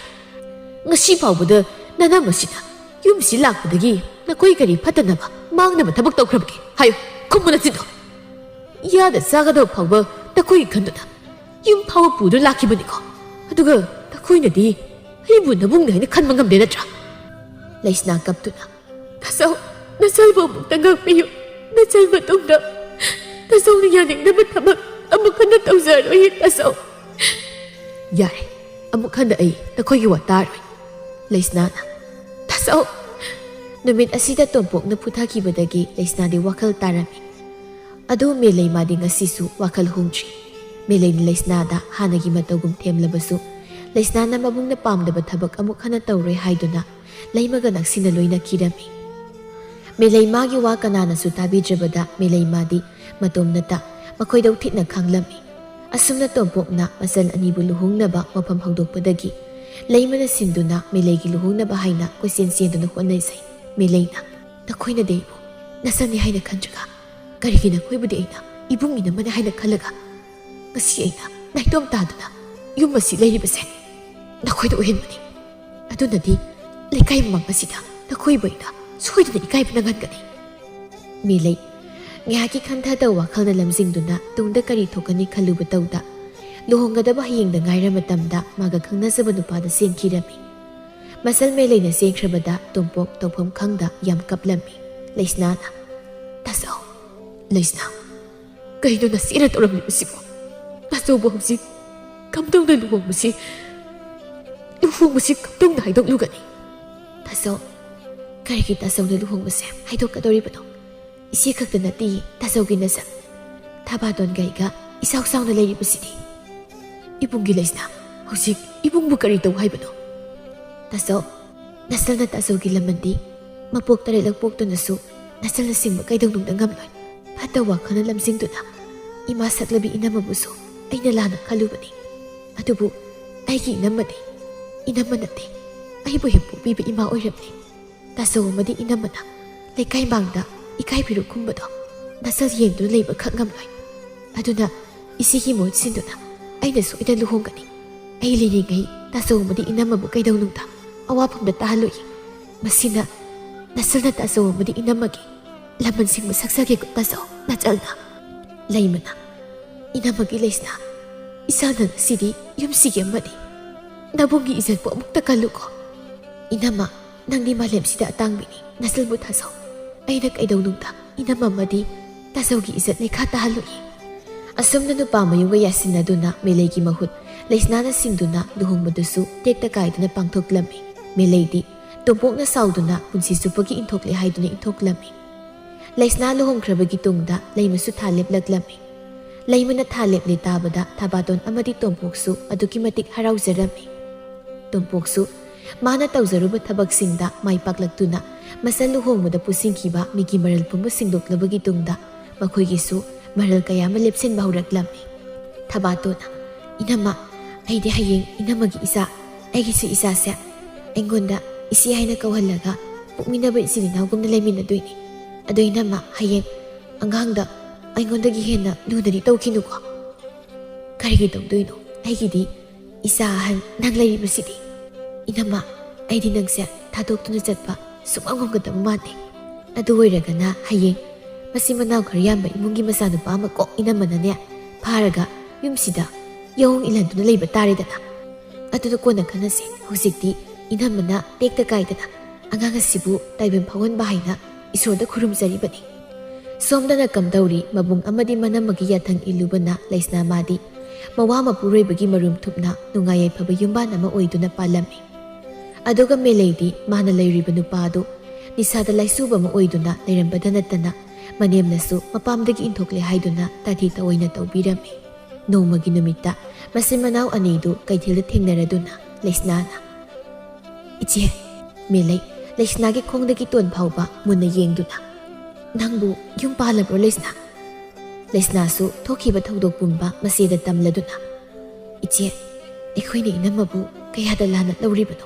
ꯉꯁꯤ ꯐꯥꯎꯕꯗ ꯅꯅꯝꯃꯁꯤꯅ ꯌꯨꯝꯁꯤ ꯂꯥꯛꯄꯗꯒꯤ ꯅꯈꯣꯏ ꯀꯔꯤ ꯐꯠꯇꯅꯕ ꯃꯥꯡꯅꯕ ꯊꯕꯛ ꯇꯧꯈ꯭ꯔꯕꯒꯦ? ꯍꯥꯏꯌꯨ, ꯈꯨꯝꯃꯨ ꯅꯆꯤꯟꯗꯣ! ꯌꯥꯗ ꯆꯥꯒꯗꯕ ꯐꯥꯎꯕ ꯅꯈꯣꯏꯒꯤ ꯈꯟꯗꯨꯅ ꯌꯨꯝ ꯐꯥꯎꯕ ꯄꯨꯗꯨꯅ ꯂꯥꯛꯈꯤꯕꯅꯤꯀꯣ, ꯑꯗꯨꯒ ꯅꯈꯣꯏꯅꯗꯤ ꯑꯩꯕꯨ ꯅꯕꯨꯡꯅ ꯍꯥꯏꯅ ꯈꯟꯕ ꯉꯝꯗꯦ ꯅꯠꯇ꯭ꯔꯥ?" ꯂꯩꯁꯅꯥ ꯀꯞꯇꯨꯅ "ꯅꯆꯧ, ꯅꯆꯜꯕꯨ ꯑꯃꯨꯛꯇ ꯉꯥꯛꯄꯤꯌꯨ. ꯅꯆꯜ ꯃꯇꯨꯡꯗ ꯅꯆꯧꯅ ꯌꯥꯅꯤꯡꯗꯕ ꯊꯕꯛ ꯑꯃꯨꯛ ꯍꯟꯅ ꯇꯧꯖꯔꯣꯏ ꯅꯆꯧ." "ꯌꯥꯔꯦ, ꯑꯃꯨꯛ ꯍꯟꯅ ꯑꯩ ꯅꯈꯣꯏꯒꯤ ꯋꯥ ꯇꯥꯔꯣꯏ." ꯂꯩꯁꯅꯥꯅ "ꯅꯆꯧ!" ꯅꯨꯃꯤꯠ ꯑꯁꯤꯗ ꯇꯣꯝꯄꯣꯛꯅ ꯐꯨꯊꯈꯤꯕꯗꯒꯤ ꯂꯩꯁꯅꯥꯗꯤ ꯋꯥꯈꯜ ꯇꯥꯔꯝꯃꯤ꯫ ꯑꯗꯨ ꯃꯦꯂꯩ ꯃꯥꯗꯤ ꯉꯁꯤꯁꯨ ꯋꯥꯈꯜ ꯍꯣꯡꯗ꯭ꯔꯤ꯫ ꯃꯦꯂꯩꯅ ꯂꯩꯁꯅꯥꯗ ꯍꯥꯟꯅꯒꯤ ꯃꯇꯧꯒꯨꯝ ꯊꯦꯝꯂꯕꯁꯨ ꯂꯩꯁꯅꯥꯅ ꯃꯕꯨꯡꯅ ꯄꯥꯝꯗꯕ ꯊꯕꯛ ꯑꯃꯨꯛ ꯍꯟꯅ ꯇꯧꯔꯣꯏ ꯍꯥꯏꯗꯨꯅ ꯂꯩꯃꯒ ꯅꯛꯁꯤꯟꯅ ꯂꯣꯏꯅꯈꯤꯔꯝꯃꯤ꯫ ꯃꯦꯂꯩ ꯃꯥꯒꯤ ꯋꯥ ꯀꯅꯥꯅꯁꯨ ꯇꯥꯕꯤꯗ꯭ꯔꯕꯗ ꯃꯦꯂꯩ ꯃꯥꯗꯤ ꯃꯇꯣꯝꯅꯇ ꯃꯈꯣꯏꯗꯧ ꯊꯤꯠꯅ ꯈꯥꯡꯂꯝꯃꯤ꯫ ꯑꯁꯨꯝꯅ ꯇꯣꯝꯄꯣꯛꯅ ꯃꯆꯜ ꯑꯅꯤꯕꯨ ꯂꯨꯍꯣꯡꯅꯕ ꯃꯐꯝ ꯍꯧꯗꯣꯛꯄꯗꯒꯤ ꯂꯩꯃꯅ ꯁꯤꯟꯗꯨꯅ ꯃꯦꯂꯩꯒꯤ ꯂꯨꯍꯣꯡꯅꯕ ꯍꯥꯏꯅ ꯀꯣꯏꯆꯦꯟ ꯆꯦꯟꯗꯨꯅ ꯍꯣꯠꯅꯖꯩ꯫ ꯃꯦꯂꯩꯅ "ꯅꯈꯣꯏꯅꯗꯤ ꯑꯩꯕꯨ ꯅꯆꯟꯅꯤ ꯍꯥꯏꯅ ꯈꯟꯗ꯭ꯔꯒ ꯀꯔꯤꯒꯤ ꯅꯈꯣꯏꯕꯨꯗꯤ ꯑꯩꯅ ꯏꯕꯨꯡ ꯏꯅꯝꯃꯅꯤ ꯍꯥꯏꯅ ꯈꯜꯂꯒ ꯉꯁꯤ ꯑꯩꯅ ꯅꯥꯏꯇꯣꯝ ꯇꯥꯗꯨꯅ ꯌꯨꯝ ꯑꯁꯤ ꯂꯩꯔꯤꯕꯁꯦ? ꯅꯈꯣꯏꯗ ꯑꯣꯏꯍꯟꯕꯅꯤ. ꯑꯗꯨꯅꯗꯤ ꯂꯩꯀꯥꯏ ꯃꯃꯥꯡ ꯑꯁꯤꯗ ꯅꯈꯣꯏꯕꯨ ꯑꯩꯅ ꯁꯣꯏꯗꯅ ꯏꯀꯥꯏꯕ ꯅꯪꯍꯟꯒꯅꯤ." ꯃꯦꯂꯩ ꯉꯥꯏꯍꯥꯛꯀꯤ ꯈꯟꯊꯗꯕ ꯋꯥꯈꯜꯅ ꯂꯝꯖꯤꯡꯗꯨꯅ ꯇꯨꯡꯗ ꯀꯔꯤ ꯊꯣꯛꯀꯅꯤ ꯈꯜꯂꯨꯕ ꯇꯧꯗ ꯂꯨꯍꯣꯡꯒꯗꯕ ꯍꯌꯦꯡꯗ ꯉꯥꯏꯔ ꯃꯇꯝꯗ ꯃꯥꯒ ꯈꯪꯅꯖꯕ ꯅꯨꯄꯥꯗ ꯆꯦꯟꯈꯤꯔꯝꯃꯤ꯫ ꯃꯆꯜ ꯃꯦꯂꯩꯅ ꯆꯦꯟꯈ꯭ꯔꯕꯗ ꯇꯣꯝꯄꯣꯛ ꯇꯧꯐꯝ ꯈꯪꯗ ꯌꯥꯝ ꯀꯞꯂꯝꯃꯤ꯫ ꯂꯩꯁꯅꯥꯅ "ꯅꯆꯧ, ꯂꯩꯁꯅꯥ, ꯀꯩꯅꯣ ꯅꯆꯦꯅ ꯇꯧꯔꯝꯂꯤꯕꯁꯤꯕꯨ? ꯅꯆꯧꯕꯨ ꯍꯧꯖꯤꯛ ꯀꯝꯗꯧꯅ ꯂꯨꯍꯣꯡꯕꯁꯤ ꯀꯝꯗꯧꯅ ꯍꯥꯏꯗꯣꯛꯂꯨꯒꯅꯤ?" "ꯅꯆꯧ, ꯀꯔꯤꯒꯤ ꯇꯥꯆꯧꯅ ꯂꯨꯍꯣꯡꯕꯁꯦ ꯍꯥꯏꯗꯣꯛꯀꯗꯧꯔꯤꯕꯅꯣ? ꯏꯆꯦ ꯈꯛꯇ ꯅꯠꯇꯦ ꯇꯥꯆꯧꯒꯤ ꯅꯆꯟ ꯊꯕꯥꯇꯣꯟꯒ ꯑꯩꯒ ꯏꯆꯥꯎ ꯆꯥꯎꯅ ꯂꯩꯔꯤꯕꯁꯤꯗꯤ." "ꯏꯕꯨꯡꯒꯤ ꯂꯩꯁꯅꯥ, ꯍꯧꯖꯤꯛ ꯏꯕꯨꯡꯕꯨ ꯀꯔꯤ ꯇꯧ ꯍꯥꯏꯕꯅꯣ?" "ꯅꯆꯧ, ꯅꯆꯜꯅ ꯇꯥꯆꯧꯒꯤ ꯂꯃꯟꯗꯤ ꯃꯄꯣꯛ 3ꯂꯛ ꯄꯣꯛꯇꯨꯅꯁꯨ ꯅꯆꯜꯅ ꯁꯤꯡꯕ ꯀꯩꯗꯧꯅꯨꯡꯗ ꯉꯝꯂꯣꯏ꯫ ꯐꯠꯇꯕ ꯋꯥꯈꯜꯅ ꯂꯝꯖꯤꯡꯗꯨꯅ ꯏꯃꯥ ꯁꯛꯂꯕꯤ ꯏꯅꯝꯃꯕꯨꯁꯨ ꯑꯩꯅ ꯂꯥꯟꯅ ꯈꯜꯂꯨꯕꯅꯤ꯫ ꯑꯗꯨꯕꯨ ꯑꯩꯒꯤ ꯏꯅꯝꯃꯗꯤ ꯏꯅꯝꯃ ꯅꯠꯇꯦ, ꯑꯩꯕꯨ ꯍꯦꯛ ꯄꯣꯛꯄꯤꯕ ꯏꯃꯥ ꯑꯣꯏꯔꯝꯃꯤ꯫ ꯇꯥꯆꯧ ꯑꯃꯗꯤ ꯏꯅꯝꯃꯅ ꯂꯩꯀꯥꯏ ꯃꯥꯡꯗ ꯏꯀꯥꯏꯕꯤꯔꯨ ꯈꯨꯝꯕꯗꯣ ꯅꯆꯜ ꯌꯦꯡꯗꯨꯅ ꯂꯩꯕ ꯈꯛ ꯉꯝꯂꯣꯏ꯫ ꯑꯗꯨꯅ ꯏꯆꯦꯒꯤ ꯃꯍꯨꯠ ꯁꯤꯟꯗꯨꯅ ꯑꯩꯅ ꯁꯣꯏꯗꯅ ꯂꯨꯍꯣꯡꯒꯅꯤ꯫ ꯑꯩ ꯂꯩꯔꯤꯉꯩ ꯇꯥꯆꯧ ꯑꯃꯗꯤ ꯏꯅꯝꯃꯕꯨ ꯀꯩꯗꯧꯅꯨꯡꯗ ꯑꯋꯥꯐꯝꯗ ꯇꯥꯍꯜꯂꯣꯏ꯫ ꯃꯁꯤꯅ ꯅꯆꯜꯅ ꯇꯥꯆꯧ ꯑꯃꯗꯤ ꯏꯅꯝꯃꯒꯤ ꯂꯃꯟꯁꯤꯡꯕꯨ ꯁꯛꯆꯒꯦꯀꯣ ꯇꯥꯆꯧ ꯅꯆꯜꯅ." ꯂꯩꯃꯅ "ꯏꯅꯝꯃꯒꯤ ꯂꯩꯁꯅꯥ, ꯏꯆꯥꯅ ꯉꯁꯤꯗꯤ ꯌꯨꯝꯁꯤꯒꯤ ꯑꯃꯅꯤ. ꯅꯕꯨꯡꯒꯤ ꯏꯖꯠꯄꯨ ꯑꯃꯨꯛꯇ ꯀꯜꯂꯨꯀꯣ. ꯏꯅꯝꯃ, ꯅꯪꯗꯤ ꯃꯥꯂꯦꯝꯁꯤꯗ ꯑꯇꯥꯡꯕꯤꯅꯤ. ꯅꯆꯜꯕꯨ ꯊꯥꯖꯧ. ꯑꯩꯅ ꯀꯩꯗꯧꯅꯨꯡꯗ ꯏꯅꯝꯃ ꯑꯃꯗꯤ ꯇꯥꯆꯧꯒꯤ ꯏꯖꯠ ꯂꯩꯈꯥ ꯇꯥꯍꯜꯂꯣꯏ." ꯑꯁꯨꯝꯅ ꯅꯨꯄꯥ ꯃꯌꯨꯝꯒ ꯌꯥꯁꯤꯟꯅꯗꯨꯅ ꯃꯦꯂꯩꯒꯤ ꯃꯍꯨꯠ ꯂꯩꯁꯅꯥꯅ ꯁꯤꯟꯗꯨꯅ ꯂꯨꯍꯣꯡꯕꯗꯨꯁꯨ ꯇꯦꯛꯇ ꯀꯥꯏꯗꯨꯅ ꯄꯥꯡꯊꯣꯛꯂꯝꯃꯤ꯫ ꯃꯦꯂꯩꯗꯤ ꯇꯣꯝꯄꯣꯛꯅ ꯁꯥꯎꯗꯨꯅ ꯄꯨꯟꯁꯤ ꯆꯨꯞꯄꯒꯤ ꯏꯟꯊꯣꯛꯂꯦ ꯍꯥꯏꯗꯨꯅ ꯏꯟꯊꯣꯛꯂꯝꯃꯤ꯫ ꯂꯩꯁꯅꯥ ꯂꯨꯍꯣꯡꯈ꯭ꯔꯕꯒꯤ ꯇꯨꯡꯗ ꯂꯩꯃꯁꯨ ꯊꯥ ꯂꯦꯞꯂꯛꯂꯝꯃꯤ꯫ ꯂꯩꯃꯅ ꯊꯥ ꯂꯦꯞꯂꯦ ꯇꯥꯕꯗ ꯊꯕꯥꯇꯣꯟ ꯑꯃꯗꯤ ꯇꯣꯝꯄꯣꯛꯁꯨ ꯑꯗꯨꯛꯀꯤ ꯃꯇꯤꯛ ꯍꯔꯥꯎꯖꯔꯝꯃꯤ꯫ ꯇꯣꯝꯄꯣꯛꯁꯨ ꯃꯥꯅ ꯇꯧꯖꯔꯨꯕ ꯊꯕꯛꯁꯤꯡꯗ ꯃꯥꯏ ꯄꯥꯛꯂꯛꯇꯨꯅ ꯃꯆꯜ ꯂꯨꯍꯣꯡꯕꯗ ꯄꯨꯁꯤꯟꯈꯤꯕ ꯃꯤꯒꯤ ꯃꯔꯜ ꯄꯨꯝꯕ ꯁꯤꯡꯗꯣꯛꯂꯕꯒꯤ ꯇꯨꯡꯗ ꯃꯈꯣꯏꯒꯤꯁꯨ ꯃꯔꯜ ꯀꯌꯥ ꯑꯃ ꯂꯦꯞꯁꯤꯟꯕ ꯍꯧꯔꯛꯂꯝꯃꯤ꯫ ꯊꯕꯥꯇꯣꯟꯅ "ꯏꯅꯝꯃ, ꯑꯩꯗꯤ ꯍꯌꯦꯡ ꯏꯅꯝꯃꯒꯤ ꯏꯆꯥ, ꯑꯩꯒꯤꯁꯨ ꯏꯆꯥꯁꯦ ꯑꯩꯉꯣꯟꯗ ꯏꯆꯦ ꯍꯥꯏꯅ ꯀꯧꯍꯜꯂꯒ ꯄꯣꯛꯃꯤꯟꯅꯕ ꯏꯆꯤꯜ ꯏꯅꯥꯎꯒꯨꯝꯅ ꯂꯩꯃꯤꯟꯅꯗꯣꯏꯅꯤ꯫ ꯑꯗꯣ ꯏꯅꯝꯃ, ꯍꯌꯦꯡ ꯑꯉꯥꯡꯗ ꯑꯩꯉꯣꯟꯗꯒꯤ ꯍꯦꯟꯅ ꯂꯨꯅꯗꯤ ꯇꯧꯈꯤꯅꯨꯀꯣ." "ꯀꯔꯤꯒꯤ ꯇꯧꯗꯣꯏꯅꯣ? ꯑꯩꯒꯤꯗꯤ ꯏꯆꯥ ꯑꯍꯟ ꯅꯪ ꯂꯩꯔꯤꯕꯁꯤꯗꯤ." "ꯏꯅꯝꯃ, ꯑꯩꯗꯤ ꯅꯪꯁꯦ ꯊꯥꯗꯣꯛꯇꯨꯅ ꯆꯠꯄ ꯁꯨꯡꯉꯝ ꯉꯝꯒꯗꯕ ꯃꯥꯟꯗꯦ꯫ ꯑꯗꯨ ꯑꯣꯏꯔꯒꯅ ꯍꯌꯦꯡ ꯃꯁꯤ ꯃꯅꯥꯎ ꯈꯔ ꯌꯥꯝꯕ ꯏꯃꯨꯡꯒꯤ ꯃꯆꯥꯅꯨꯄꯥ ꯑꯃ ꯀꯣꯛ ꯏꯅꯝꯃꯅꯅꯦ ꯐꯥꯔꯒ ꯌꯨꯝꯁꯤꯗ ꯌꯥꯎꯍꯣꯡ ꯏꯜꯍꯟꯗꯨꯅ ꯂꯩꯕ ꯇꯥꯔꯦꯗꯅ꯫ ꯑꯗꯨꯅ ꯀꯣꯟꯅ ꯈꯟꯅꯁꯤ, ꯍꯧꯖꯤꯛꯇꯤ ꯏꯅꯝꯃꯅ ꯇꯦꯛꯇ ꯀꯥꯏꯗꯅ ꯑꯉꯥꯡ ꯑꯁꯤꯕꯨ ꯇꯥꯏꯕꯪ ꯐꯥꯎꯍꯟꯕ ꯍꯥꯏꯅ ꯏꯁꯣꯔꯗ ꯈꯨꯔꯨꯝꯖꯔꯤꯕꯅꯤ꯫ ꯁꯣꯝꯗꯅ ꯀꯝꯗꯧꯔꯤ ꯃꯕꯨꯡ ꯑꯃꯗꯤ ꯃꯅꯝꯃꯒꯤ ꯌꯥꯊꯪ ꯏꯜꯂꯨꯕꯅ ꯂꯩꯁꯅꯥ ꯃꯥꯗꯤ ꯃꯋꯥ ꯃꯄꯨꯔꯣꯏꯕꯒꯤ ꯃꯔꯨꯝ ꯊꯨꯞꯅ ꯅꯨꯡꯉꯥꯏ ꯌꯥꯏꯐꯕ ꯌꯨꯝꯕꯥꯟ ꯑꯃ ꯑꯣꯏꯗꯨꯅ ꯄꯥꯜꯂꯝꯃꯤ꯫ ꯑꯗꯨꯒ ꯃꯦꯂꯩꯗꯤ ꯃꯥꯅ ꯂꯩꯔꯤꯕ ꯅꯨꯄꯥ ꯑꯗꯨ ꯅꯤꯁꯥꯗ ꯂꯥꯏꯆꯨꯕ ꯑꯃ ꯑꯣꯏꯗꯨꯅ ꯂꯩꯔꯝꯕꯗ ꯅꯠꯇꯅ ꯃꯅꯦꯝꯅꯁꯨ ꯃꯄꯥꯝꯗꯒꯤ ꯏꯟꯊꯣꯛꯂꯦ ꯍꯥꯏꯗꯨꯅ ꯇꯥꯊꯤ ꯇꯑꯣꯏꯅ ꯇꯧꯕꯤꯔꯝꯃꯤ꯫ ꯅꯣꯡꯃꯒꯤ ꯅꯨꯃꯤꯠꯇ ꯃꯆꯤꯟ ꯃꯅꯥꯎ ꯑꯅꯤꯗꯨ ꯀꯩꯊꯦꯜꯗ ꯊꯦꯡꯅꯔꯗꯨꯅ ꯂꯩꯁꯅꯥꯅ "ꯏꯆꯦ", ꯃꯦꯂꯩ ꯂꯩꯁꯅꯥꯒꯤ ꯈꯣꯡꯗꯒꯤ ꯇꯣꯟ ꯐꯥꯎꯕ ꯃꯨꯟꯅ ꯌꯦꯡꯗꯨꯅ "ꯅꯪꯕꯨ ꯌꯨꯝ ꯄꯥꯜꯂꯕ꯭ꯔꯣ ꯂꯩꯁꯅꯥ?" ꯂꯩꯁꯅꯥꯁꯨ ꯊꯣꯛꯈꯤꯕ ꯊꯧꯗꯣꯛ ꯄꯨꯝꯕ ꯃꯆꯦꯗ ꯇꯝꯂꯗꯨꯅ "ꯏꯆꯦ, ꯑꯩꯈꯣꯏꯅ ꯏꯅꯝꯃꯕꯨ ꯀꯌꯥꯗ ꯂꯥꯟꯅ ꯂꯧꯔꯤꯕꯅꯣ?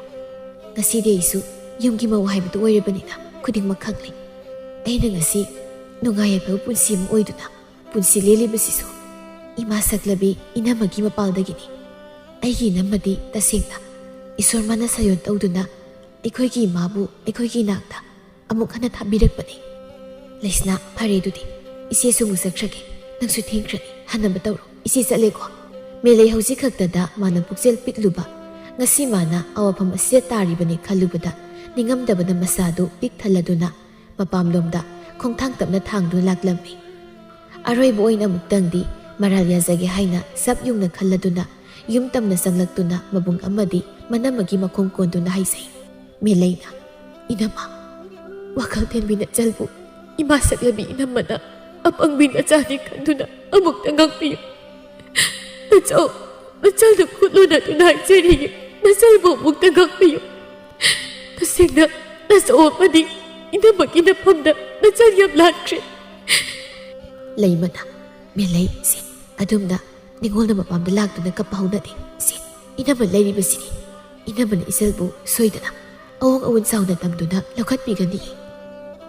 ꯉꯁꯤꯗꯤ ꯑꯩꯁꯨ ꯌꯨꯝꯒꯤ ꯃꯧ ꯍꯥꯏꯕꯗꯨ ꯑꯣꯏꯔꯕꯅꯤꯅ ꯈꯨꯗꯤꯡꯃꯛ ꯈꯪꯂꯤ꯫ ꯑꯩꯅ ꯉꯁꯤ ꯅꯨꯡꯉꯥꯏ ꯌꯥꯏꯐꯕ ꯄꯨꯟꯁꯤ ꯑꯃ ꯑꯣꯏꯗꯨꯅ ꯄꯨꯟꯁꯤ ꯂꯦꯜꯂꯤꯕꯁꯤꯁꯨ ꯏꯃꯥ ꯁꯛꯂꯕꯤ ꯏꯅꯝꯃꯒꯤ ꯃꯄꯥꯜꯗꯒꯤꯅꯤ꯫ ꯑꯩꯒꯤ ꯏꯅꯝꯃꯗꯤ ꯇꯁꯦꯡꯅ ꯏꯁꯣꯔ ꯃꯥꯅ ꯁꯥꯌꯣꯟ ꯇꯧꯗꯨꯅ ꯑꯩꯈꯣꯏꯒꯤ ꯏꯃꯥꯕꯨ ꯑꯩꯈꯣꯏꯒꯤ ꯏꯅꯥꯛꯇ ꯑꯃꯨꯛ ꯍꯟꯅ ꯊꯥꯕꯤꯔꯛꯄꯅꯤ꯫ ꯂꯩꯁꯅꯥ, ꯐꯔꯦ ꯑꯗꯨꯗꯤ ꯏꯆꯦꯁꯨ ꯑꯃꯨꯛ ꯆꯠꯈ꯭ꯔꯒꯦ, ꯅꯪꯁꯨ ꯊꯦꯡꯈ꯭ꯔꯅꯤ, ꯍꯟꯅꯕ ꯇꯧꯔꯣ, ꯏꯆꯦ ꯆꯠꯂꯦꯀꯣ꯫ ꯃꯦꯂꯩ ꯍꯧꯖꯤꯛ ꯈꯛꯇꯗ ꯃꯥꯅ ꯄꯨꯛꯆꯦꯜ ꯄꯤꯛꯂꯨꯕ, ꯉꯁꯤ ꯃꯥꯅ ꯑꯋꯥꯐꯝ ꯑꯁꯤꯗ ꯇꯥꯔꯤꯕꯅꯤ ꯈꯜꯂꯨꯕꯗ ꯅꯤꯡꯉꯝꯗꯕꯅ ꯃꯁꯥꯗꯨ ꯄꯤꯛ ꯊꯜꯂꯗꯨꯅ ꯃꯄꯥꯝꯂꯣꯝꯗ ꯈꯣꯡꯊꯥꯡ ꯇꯞꯅ ꯊꯥꯡꯗꯨꯅ ꯂꯥꯛꯂꯝꯃꯤ꯫ ꯑꯔꯣꯏꯕ ꯑꯣꯏꯅ ꯑꯃꯨꯛꯇꯪꯗꯤ ꯃꯔꯥꯜ ꯌꯥꯖꯒꯦ ꯍꯥꯏꯅ ꯁꯞ ꯌꯨꯡꯅ ꯈꯜꯂꯗꯨꯅ ꯌꯨꯝ ꯇꯝꯅ ꯆꯪꯂꯛꯇꯨꯅ ꯃꯕꯨꯡ ꯑꯃꯗꯤ ꯃꯅꯝꯃꯒꯤ ꯃꯈꯣꯡ ꯀꯣꯟꯗꯨꯅ ꯍꯥꯏꯖꯩ꯫ ꯃꯦꯂꯩꯅ "ꯏꯅꯝꯃ, ꯋꯥꯈꯜ ꯊꯦꯟꯕꯤ ꯅꯆꯜꯕꯨ ꯏꯃꯥ ꯁꯛꯂꯕꯤ ꯏꯅꯝꯃꯅ ꯑꯄꯪꯕꯤ ꯅꯆꯥꯅꯤ ꯈꯟꯗꯨꯅ ꯑꯃꯨꯛꯇ ꯉꯥꯛꯄꯤꯌꯨ꯫ ꯅꯆꯜꯅ ꯈꯨꯠꯂꯨꯅꯗꯨꯅ ꯍꯥꯏꯖꯔꯤꯌꯦ, ꯅꯆꯜꯕꯨ ꯑꯃꯨꯛꯇ ꯉꯥꯛꯄꯤꯌꯨ꯫ ꯇꯁꯦꯡꯅ ꯅꯆꯧ ꯑꯃꯗꯤ ꯏꯅꯝꯃꯒꯤ ꯅꯐꯝꯗ ꯅꯆꯜ ꯌꯥꯝ ꯂꯥꯟꯈ꯭ꯔꯦ." ꯂꯩꯃꯅ "ꯃꯦꯂꯩ, ꯁꯤ ꯑꯗꯨꯝꯅ ꯅꯤꯡꯉꯣꯜꯅ ꯃꯄꯥꯝꯗ ꯂꯥꯛꯇꯨꯅ ꯀꯞꯄ ꯍꯧꯅꯗꯦ꯫ ꯁꯤ ꯏꯅꯝꯃ ꯂꯩꯔꯤꯕꯁꯤꯅꯤ, ꯏꯅꯝꯃꯅ ꯏꯆꯜꯕꯨ ꯁꯣꯏꯗꯅ ꯑꯋꯣꯡ ꯑꯋꯣꯟ ꯆꯥꯎꯅ ꯇꯝꯗꯨꯅ ꯂꯧꯈꯠꯄꯤꯒꯅꯤ꯫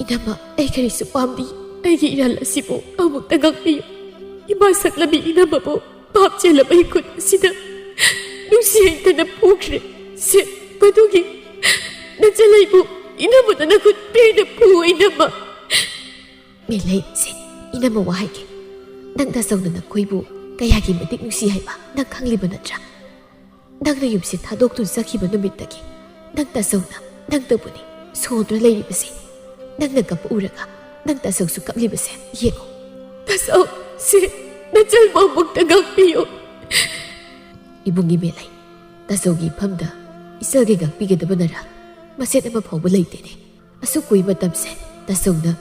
ꯏꯅꯝꯃ, ꯑꯩ ꯀꯔꯤꯁꯨ ꯄꯥꯝꯗꯦ, ꯑꯩꯒꯤ ꯏꯔꯥꯜ ꯑꯁꯤꯕꯨ ꯑꯃꯨꯛꯇ ꯉꯥꯛꯄꯤꯌꯨ꯫ ꯏꯃꯥ ꯁꯛꯂꯕꯤ ꯏꯅꯝꯃꯕꯨ ꯄꯥꯞ ꯆꯦꯜꯂꯕ ꯈꯨꯠ ꯑꯁꯤꯗ ꯅꯨꯡꯁꯤ ꯍꯩꯇꯅ ꯄꯨꯈ꯭ꯔꯦ꯫ ꯁꯦ ꯃꯗꯨꯒꯤ ꯅꯆꯜ ꯑꯩꯕꯨ ꯏꯅꯝꯃꯅ ꯅꯈꯨꯠ ꯄꯤꯔꯅ ꯄꯨ ꯏꯅꯝꯃ." ꯃꯦꯂꯩ, ꯁꯦ ꯏꯅꯝꯃ ꯋꯥ ꯍꯥꯏꯒꯦ, ꯅꯪ ꯅꯆꯧꯅ ꯅꯈꯣꯏꯕꯨ ꯀꯌꯥꯒꯤ ꯃꯇꯤꯛ ꯅꯨꯡꯁꯤ ꯍꯥꯏꯕ ꯅꯪ ꯈꯪꯂꯤꯕ ꯅꯠꯇ꯭ꯔꯥ? ꯅꯪꯅ ꯌꯨꯝꯁꯤ ꯊꯥꯗꯣꯛꯇꯨꯅ ꯆꯠꯈꯤꯕ ꯅꯨꯃꯤꯠꯇꯒꯤ ꯅꯪ ꯇꯆꯧꯅ ꯅꯪꯇꯕꯨꯅꯤ ꯁꯣꯟꯗꯨꯅ ꯂꯩꯔꯤꯕꯁꯦ꯫ ꯅꯪꯅ ꯀꯞꯄ ꯎꯔꯒ ꯅꯪ ꯇꯆꯧꯁꯨ ꯀꯞꯂꯤꯕꯁꯦ ꯌꯦꯡꯉꯨ꯫ ꯇꯆꯧ, ꯁꯤ ꯅꯆꯜꯕꯨ ꯑꯃꯨꯛꯇ ꯉꯥꯛꯄꯤꯌꯨ꯫ ꯏꯕꯨꯡꯒꯤ ꯃꯦꯂꯩ, ꯇꯆꯧꯒꯤ ꯏꯐꯝꯗ ꯏꯆꯜꯒꯤ ꯉꯥꯛꯄꯤꯒꯗꯕꯅꯔꯥ ꯃꯆꯦꯠ ꯑꯃ ꯐꯥꯎꯕ ꯂꯩꯇꯦꯅꯦ꯫ ꯑꯁꯨꯛ ꯀꯨꯏꯕ ꯃꯇꯝꯁꯦ ꯇꯆꯧꯅ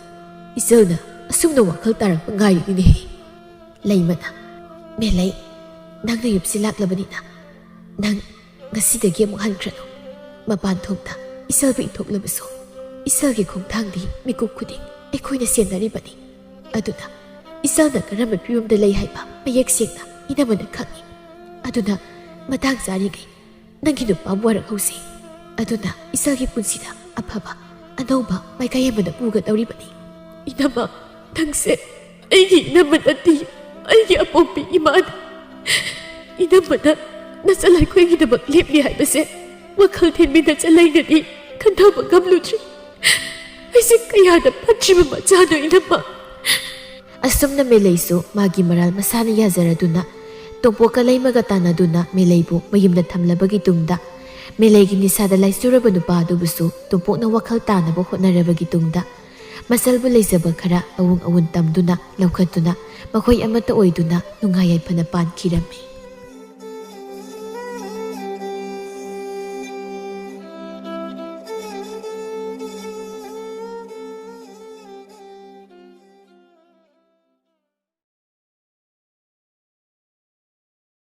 ꯏꯆꯜꯅ ꯑꯁꯨꯝꯅ ꯋꯥꯈꯜ ꯇꯥꯔꯛꯄ ꯉꯥꯏꯔꯤꯅꯤꯅꯦ꯫ ꯂꯩꯃꯅ "ꯃꯦꯂꯩ, ꯅꯪꯅ ꯌꯨꯝꯁꯤ ꯂꯥꯛꯂꯕꯅꯤꯅ ꯅꯪ ꯉꯁꯤꯗꯒꯤ ꯑꯃꯨꯛ ꯍꯟꯈ꯭ꯔꯅꯨ꯫ ꯃꯄꯥꯟ ꯊꯣꯡꯗ ꯏꯆꯜꯕꯨ ꯏꯟꯊꯣꯛꯂꯕꯁꯨ ꯏꯆꯜꯒꯤ ꯈꯣꯡꯊꯥꯡꯗꯤ ꯃꯤꯀꯨꯞ ꯈꯨꯗꯤꯡ ꯑꯩꯈꯣꯏꯅ ꯁꯦꯟꯅꯔꯤꯕꯅꯤ꯫ ꯑꯗꯨꯅ ꯏꯆꯜꯅ ꯀꯔꯝꯕ ꯐꯤꯕꯝꯗ ꯂꯩ ꯍꯥꯏꯕ ꯃꯌꯦꯛ ꯁꯦꯡꯅ ꯏꯅꯝꯃꯅ ꯈꯪꯏ꯫ ꯑꯗꯨꯅ ꯃꯇꯥꯡ ꯆꯥꯔꯤꯉꯩ ꯅꯪꯒꯤ ꯅꯨꯄꯥꯕꯨ ꯋꯥꯔꯛꯍꯧꯁꯤ꯫ ꯑꯗꯨꯅ ꯏꯆꯜꯒꯤ ꯄꯨꯟꯁꯤꯗ ꯑꯐꯕ ꯑꯅꯧꯕ ꯃꯥꯏꯀꯩ ꯑꯃꯗ ꯄꯨꯒꯗꯧꯔꯤꯕꯅꯤ꯫ ꯏꯅꯝꯃ, ꯅꯪꯁꯦ ꯑꯩꯒꯤ ꯏꯅꯝꯃ ꯅꯠꯇꯦ, ꯑꯩꯒꯤ ꯑꯄꯣꯛꯄꯤ ꯏꯃꯥꯅꯤ꯫ ꯏꯅꯝꯃꯅ ꯅꯆꯜ ꯑꯩꯈꯣꯏꯒꯤꯗꯃꯛ ꯂꯦꯞꯂꯤ ꯍꯥꯏꯕꯁꯦ ꯋꯥꯈꯜ ꯊꯦꯟꯕꯤ ꯅꯆꯜ ꯑꯩꯅꯗꯤ ꯈꯟꯊꯕ ꯉꯝꯂꯨꯗ꯭ꯔꯤ꯫ ꯑꯩꯁꯦ ꯀꯌꯥꯗ ꯐꯠꯇ꯭ꯔꯤꯕ ꯃꯆꯥꯅꯣ ꯏꯅꯝꯃ." ꯑꯁꯨꯝꯅ ꯃꯦꯂꯩꯁꯨ ꯃꯥꯒꯤ ꯃꯔꯥꯜ ꯃꯁꯥꯅ ꯌꯥꯖꯔꯗꯨꯅ ꯇꯣꯝꯄꯣꯛꯀ ꯂꯩꯃꯒ ꯇꯥꯟꯅꯗꯨꯅ ꯃꯦꯂꯩꯕꯨ ꯃꯌꯨꯝꯗ ꯊꯝꯂꯕꯒꯤ ꯇꯨꯡꯗ ꯃꯦꯂꯩꯒꯤ ꯅꯤꯁꯥꯗ ꯂꯥꯏꯆꯨꯔꯕ ꯅꯨꯄꯥ ꯑꯗꯨꯕꯨꯁꯨ ꯇꯣꯝꯄꯣꯛꯅ ꯋꯥꯈꯜ ꯇꯥꯅꯕ ꯍꯣꯠꯅꯔꯕꯒꯤ ꯇꯨꯡꯗ ꯃꯆꯜꯕꯨ ꯂꯩꯖꯕ ꯈꯔ ꯑꯋꯨꯡ ꯑꯋꯨꯟ ꯇꯝꯗꯨꯅ ꯂꯧꯈꯠꯇꯨꯅ ꯃꯈꯣꯏ ꯑꯃꯠꯇ ꯑꯣꯏꯗꯨꯅ ꯅꯨꯡꯉꯥꯏ ꯌꯥꯏꯐꯅ ꯄꯥꯟꯈꯤꯔꯝꯃꯤ꯫